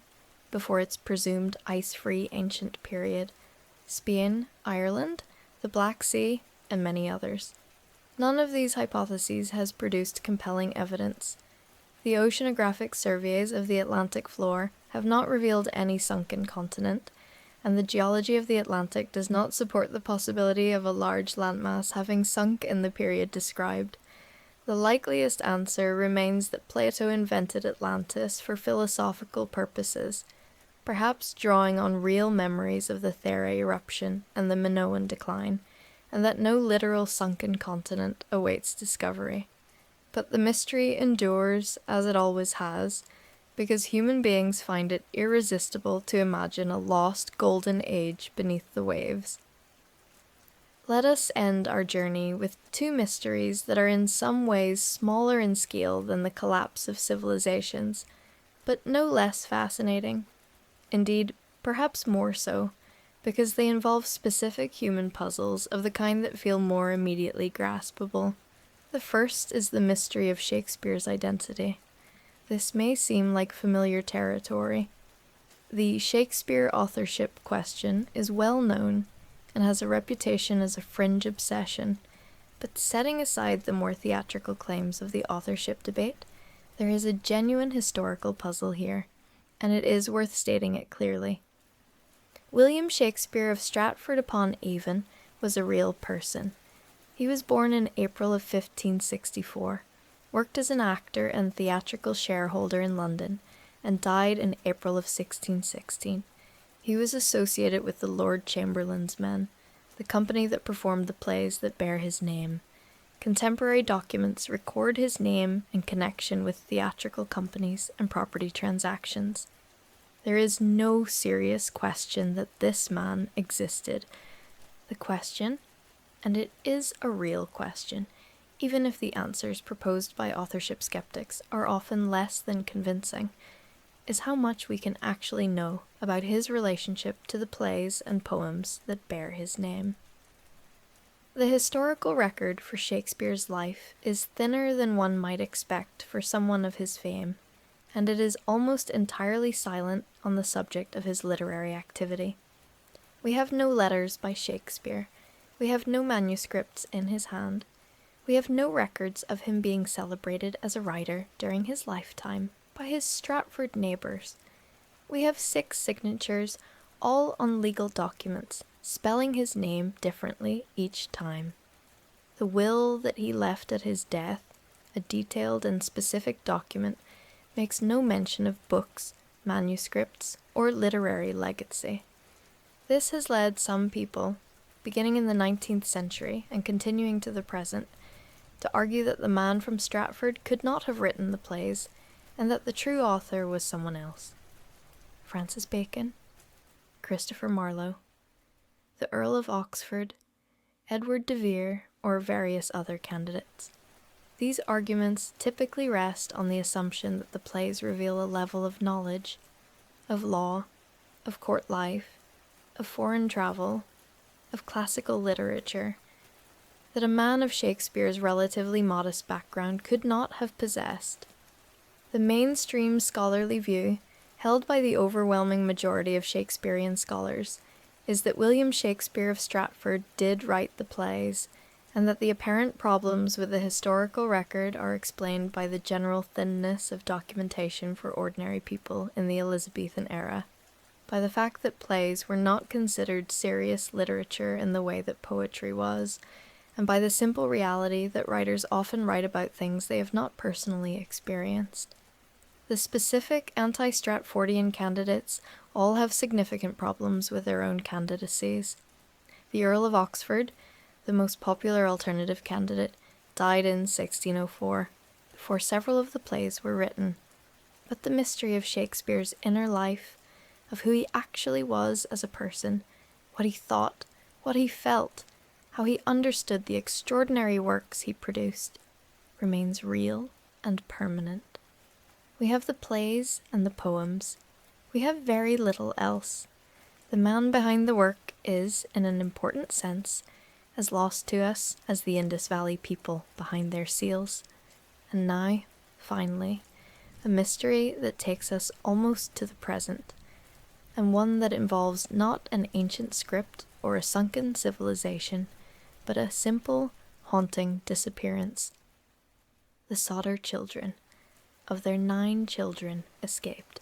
Speaker 1: before its presumed ice-free ancient period, Spain, Ireland, the Black Sea, and many others. None of these hypotheses has produced compelling evidence. The oceanographic surveys of the Atlantic floor have not revealed any sunken continent, and the geology of the Atlantic does not support the possibility of a large landmass having sunk in the period described. The likeliest answer remains that Plato invented Atlantis for philosophical purposes, perhaps drawing on real memories of the Thera eruption and the Minoan decline, and that no literal sunken continent awaits discovery. But the mystery endures, as it always has, because human beings find it irresistible to imagine a lost golden age beneath the waves. Let us end our journey with two mysteries that are in some ways smaller in scale than the collapse of civilizations, but no less fascinating. Indeed, perhaps more so, because they involve specific human puzzles of the kind that feel more immediately graspable. The first is the mystery of Shakespeare's identity. This may seem like familiar territory. The Shakespeare authorship question is well known and has a reputation as a fringe obsession, but setting aside the more theatrical claims of the authorship debate, there is a genuine historical puzzle here, and it is worth stating it clearly. William Shakespeare of Stratford-upon-Avon was a real person. He was born in April of 1564, worked as an actor and theatrical shareholder in London, and died in April of 1616. He was associated with the Lord Chamberlain's Men, the company that performed the plays that bear his name, contemporary documents record his name in connection with theatrical companies and property transactions. There is no serious question that this man existed. The question, and it is a real question, even if the answers proposed by authorship skeptics are often less than convincing, is how much we can actually know about his relationship to the plays and poems that bear his name. The historical record for Shakespeare's life is thinner than one might expect for someone of his fame, and it is almost entirely silent on the subject of his literary activity. We have no letters by Shakespeare, we have no manuscripts in his hand, we have no records of him being celebrated as a writer during his lifetime by his Stratford neighbours. We have 6 signatures, all on legal documents, spelling his name differently each time. The will that he left at his death, a detailed and specific document, makes no mention of books, manuscripts, or literary legacy. This has led some people, beginning in the 19th century and continuing to the present, to argue that the man from Stratford could not have written the plays, and that the true author was someone else. Francis Bacon, Christopher Marlowe, the Earl of Oxford, Edward de Vere, or various other candidates. These arguments typically rest on the assumption that the plays reveal a level of knowledge, of law, of court life, of foreign travel, of classical literature, that a man of Shakespeare's relatively modest background could not have possessed. The mainstream scholarly view, held by the overwhelming majority of Shakespearean scholars, is that William Shakespeare of Stratford did write the plays, and that the apparent problems with the historical record are explained by the general thinness of documentation for ordinary people in the Elizabethan era, by the fact that plays were not considered serious literature in the way that poetry was, and by the simple reality that writers often write about things they have not personally experienced. The specific anti-Stratfordian candidates all have significant problems with their own candidacies. The Earl of Oxford, the most popular alternative candidate, died in 1604, before several of the plays were written. But the mystery of Shakespeare's inner life, of who he actually was as a person, what he thought, what he felt, how he understood the extraordinary works he produced, remains real and permanent. We have the plays and the poems. We have very little else. The man behind the work is, in an important sense, as lost to us as the Indus Valley people behind their seals. And now, finally, a mystery that takes us almost to the present, and one that involves not an ancient script or a sunken civilization, but a simple, haunting disappearance. The Sodder children. Of their 9 children escaped.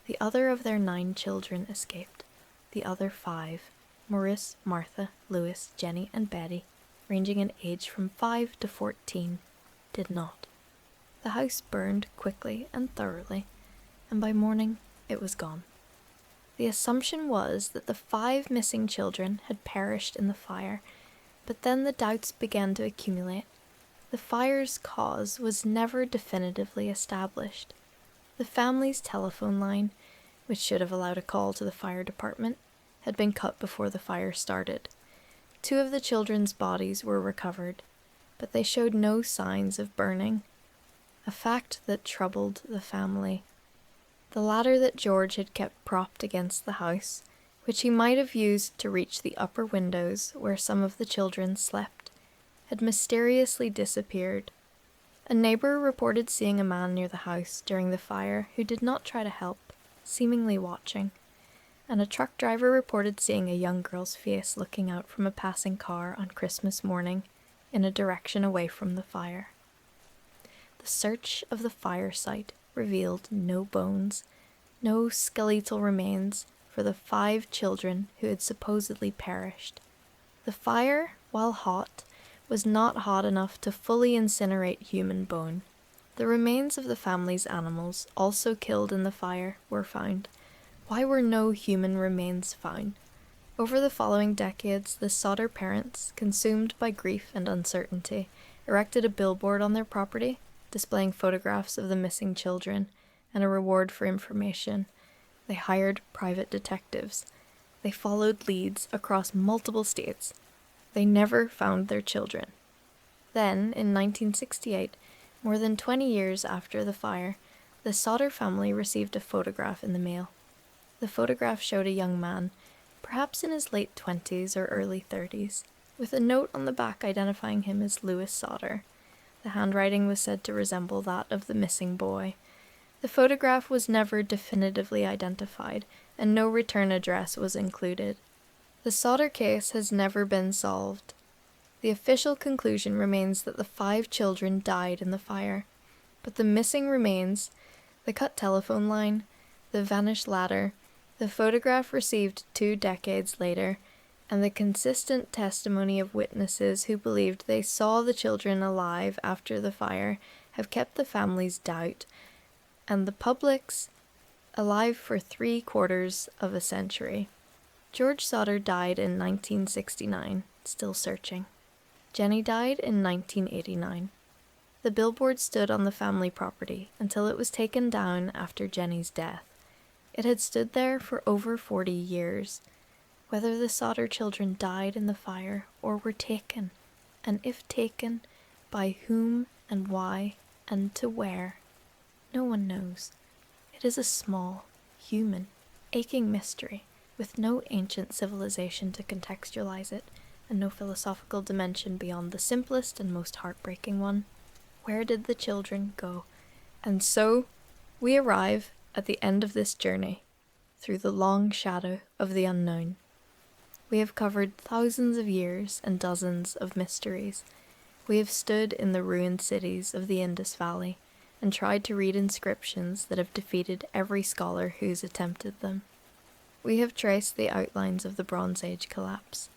Speaker 1: The other of their 9 children escaped. The other 5, Maurice, Martha, Louis, Jenny, and Betty, ranging in age from 5 to 14, did not. The house burned quickly and thoroughly, and by morning it was gone. The assumption was that the 5 missing children had perished in the fire, but then the doubts began to accumulate. The fire's cause was never definitively established. The family's telephone line, which should have allowed a call to the fire department, had been cut before the fire started. 2 of the children's bodies were recovered, but they showed no signs of burning, a fact that troubled the family. The ladder that George had kept propped against the house, which he might have used to reach the upper windows where some of the children slept, had mysteriously disappeared. A neighbour reported seeing a man near the house during the fire who did not try to help, seemingly watching, and a truck driver reported seeing a young girl's face looking out from a passing car on Christmas morning in a direction away from the fire. The search of the fire site revealed no bones, no skeletal remains for the 5 children who had supposedly perished. The fire, while hot, was not hot enough to fully incinerate human bone. The remains of the family's animals, also killed in the fire, were found. Why were no human remains found? Over the following decades, the Sodder parents, consumed by grief and uncertainty, erected a billboard on their property, displaying photographs of the missing children and a reward for information. They hired private detectives. They followed leads across multiple states. They never found their children. Then, in 1968, more than 20 years after the fire, the Sodder family received a photograph in the mail. The photograph showed a young man, perhaps in his late 20s or early 30s, with a note on the back identifying him as Louis Sodder. The handwriting was said to resemble that of the missing boy. The photograph was never definitively identified, and no return address was included. The Sodder case has never been solved. The official conclusion remains that the 5 children died in the fire, but the missing remains, the cut telephone line, the vanished ladder, the photograph received 2 decades later, and the consistent testimony of witnesses who believed they saw the children alive after the fire have kept the family's doubt, and the public's alive for 3/4 of a century. George Sodder died in 1969, still searching. Jenny died in 1989. The billboard stood on the family property until it was taken down after Jenny's death. It had stood there for over 40 years. Whether the Sodder children died in the fire or were taken, and if taken, by whom and why and to where, no one knows. It is a small, human, aching mystery, with no ancient civilization to contextualize it, and no philosophical dimension beyond the simplest and most heartbreaking one. Where did the children go? And so, we arrive at the end of this journey, through the long shadow of the unknown. We have covered thousands of years and dozens of mysteries. We have stood in the ruined cities of the Indus Valley and tried to read inscriptions that have defeated every scholar who's attempted them. We have traced the outlines of the Bronze Age collapse,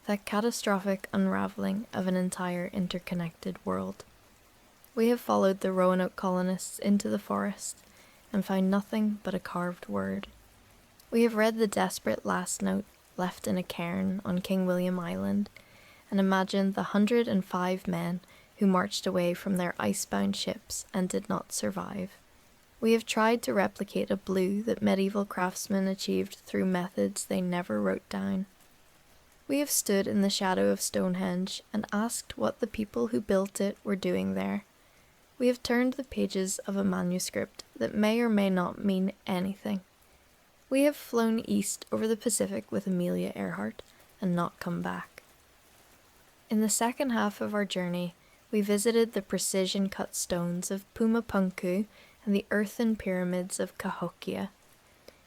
Speaker 1: that catastrophic unraveling of an entire interconnected world. We have followed the Roanoke colonists into the forest and found nothing but a carved word. We have read the desperate last note left in a cairn on King William Island and imagined the 105 men who marched away from their icebound ships and did not survive. We have tried to replicate a blue that medieval craftsmen achieved through methods they never wrote down. We have stood in the shadow of Stonehenge and asked what the people who built it were doing there. We have turned the pages of a manuscript that may or may not mean anything. We have flown east over the Pacific with Amelia Earhart and not come back. In the second half of our journey, we visited the precision-cut stones of Pumapunku and the earthen pyramids of Cahokia.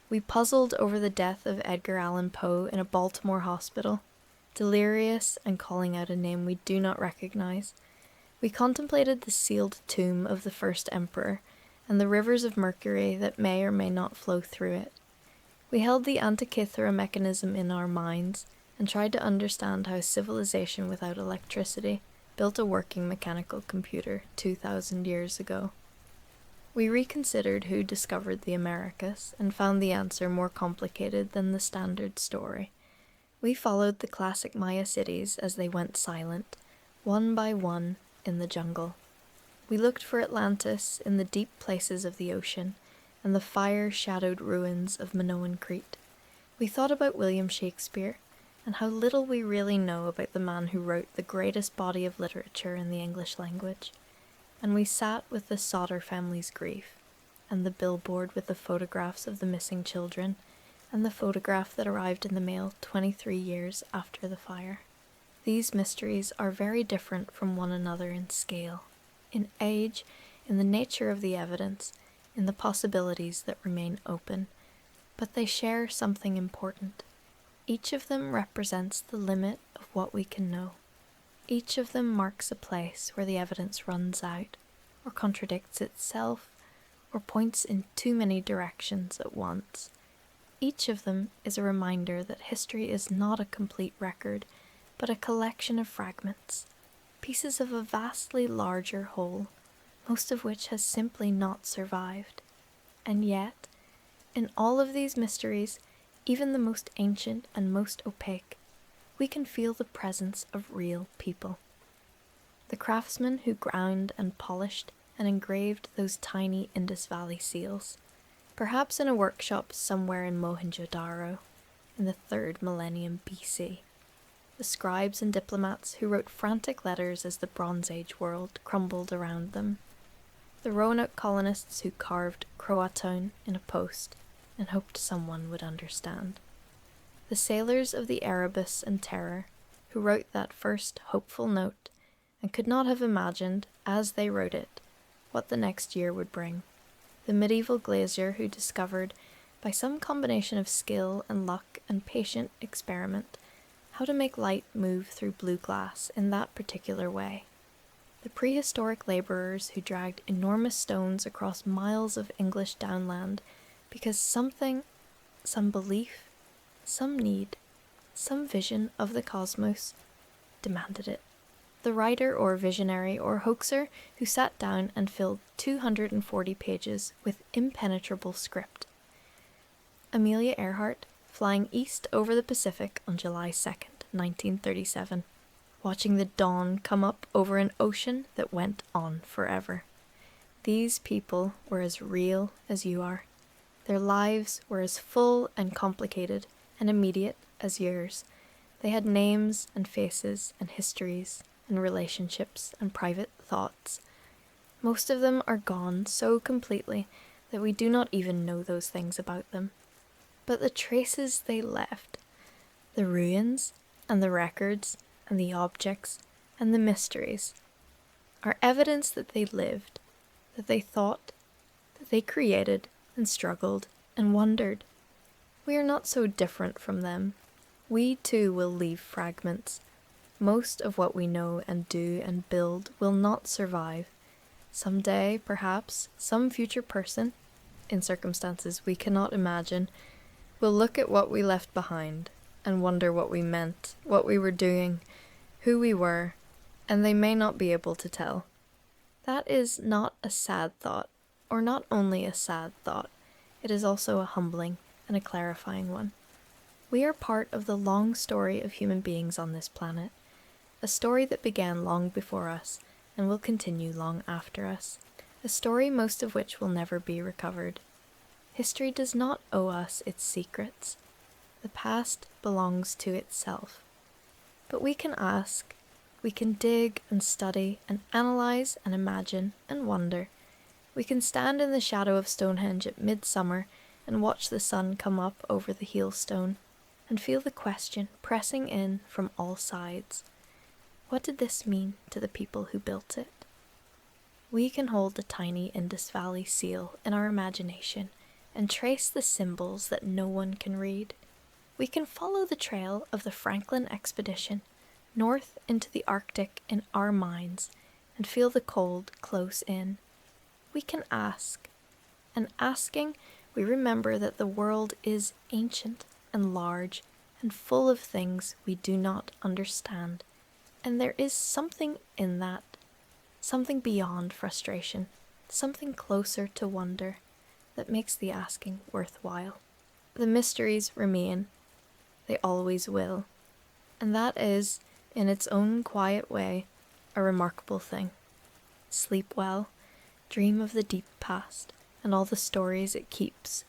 Speaker 1: We puzzled over the death of Edgar Allan Poe in a Baltimore hospital, delirious and calling out a name we do not recognize. We contemplated the sealed tomb of the first emperor and the rivers of mercury that may or may not flow through it. We held the Antikythera mechanism in our minds and tried to understand how civilization without electricity built a working mechanical computer 2,000 years ago. We reconsidered who discovered the Americas and found the answer more complicated than the standard story. We followed the classic Maya cities as they went silent, one by one, in the jungle. We looked for Atlantis in the deep places of the ocean and the fire-shadowed ruins of Minoan Crete. We thought about William Shakespeare and how little we really know about the man who wrote the greatest body of literature in the English language. And we sat with the Sodder family's grief, and the billboard with the photographs of the missing children, and the photograph that arrived in the mail 23 years after the fire. These mysteries are very different from one another in scale, in age, in the nature of the evidence, in the possibilities that remain open, but they share something important. Each of them represents the limit of what we can know. Each of them marks a place where the evidence runs out, or contradicts itself, or points in too many directions at once. Each of them is a reminder that history is not a complete record, but a collection of fragments, pieces of a vastly larger whole, most of which has simply not survived. And yet, in all of these mysteries, even the most ancient and most opaque, we can feel the presence of real people. the craftsmen who ground and polished and engraved those tiny Indus Valley seals, perhaps in a workshop somewhere in Mohenjo-Daro, in the 3rd millennium BC. The scribes and diplomats who wrote frantic letters as the Bronze Age world crumbled around them. The Roanoke colonists who carved Croatoan in a post and hoped someone would understand. The sailors of the Erebus and Terror who wrote that first hopeful note and could not have imagined, as they wrote it, what the next year would bring. The medieval glazier who discovered, by some combination of skill and luck and patient experiment, how to make light move through blue glass in that particular way. The prehistoric labourers who dragged enormous stones across miles of English downland because something, some belief, some need, some vision of the cosmos demanded it. The writer or visionary or hoaxer who sat down and filled 240 pages with impenetrable script. Amelia Earhart, flying east over the Pacific on July 2nd, 1937, watching the dawn come up over an ocean that went on forever. These people were as real as you are. Their lives were as full and complicated and immediate as yours. They had names and faces and histories and relationships and private thoughts. Most of them are gone so completely that we do not even know those things about them. But the traces they left, the ruins and the records and the objects and the mysteries, are evidence that they lived, that they thought, that they created and struggled and wondered. We are not so different from them. We too will leave fragments. Most of what we know and do and build will not survive. Someday, perhaps, some future person, in circumstances we cannot imagine, will look at what we left behind and wonder what we meant, what we were doing, who we were, and they may not be able to tell. That is not a sad thought, or not only a sad thought, it is also a humbling and a clarifying one. We are part of the long story of human beings on this planet, a story that began long before us and will continue long after us, a story most of which will never be recovered. History does not owe us its secrets. The past belongs to itself. But we can ask, we can dig and study and analyze and imagine and wonder. We can stand in the shadow of Stonehenge at midsummer and watch the sun come up over the heelstone and feel the question pressing in from all sides. What did this mean to the people who built it? We can hold the tiny Indus Valley seal in our imagination and trace the symbols that no one can read. We can follow the trail of the Franklin expedition north into the Arctic in our minds and feel the cold close in. We can ask, and asking, we remember that the world is ancient and large and full of things we do not understand. And there is something in that, something beyond frustration, something closer to wonder, that makes the asking worthwhile. The mysteries remain. They always will. And that is, in its own quiet way, a remarkable thing. Sleep well, dream of the deep past, and all the stories it keeps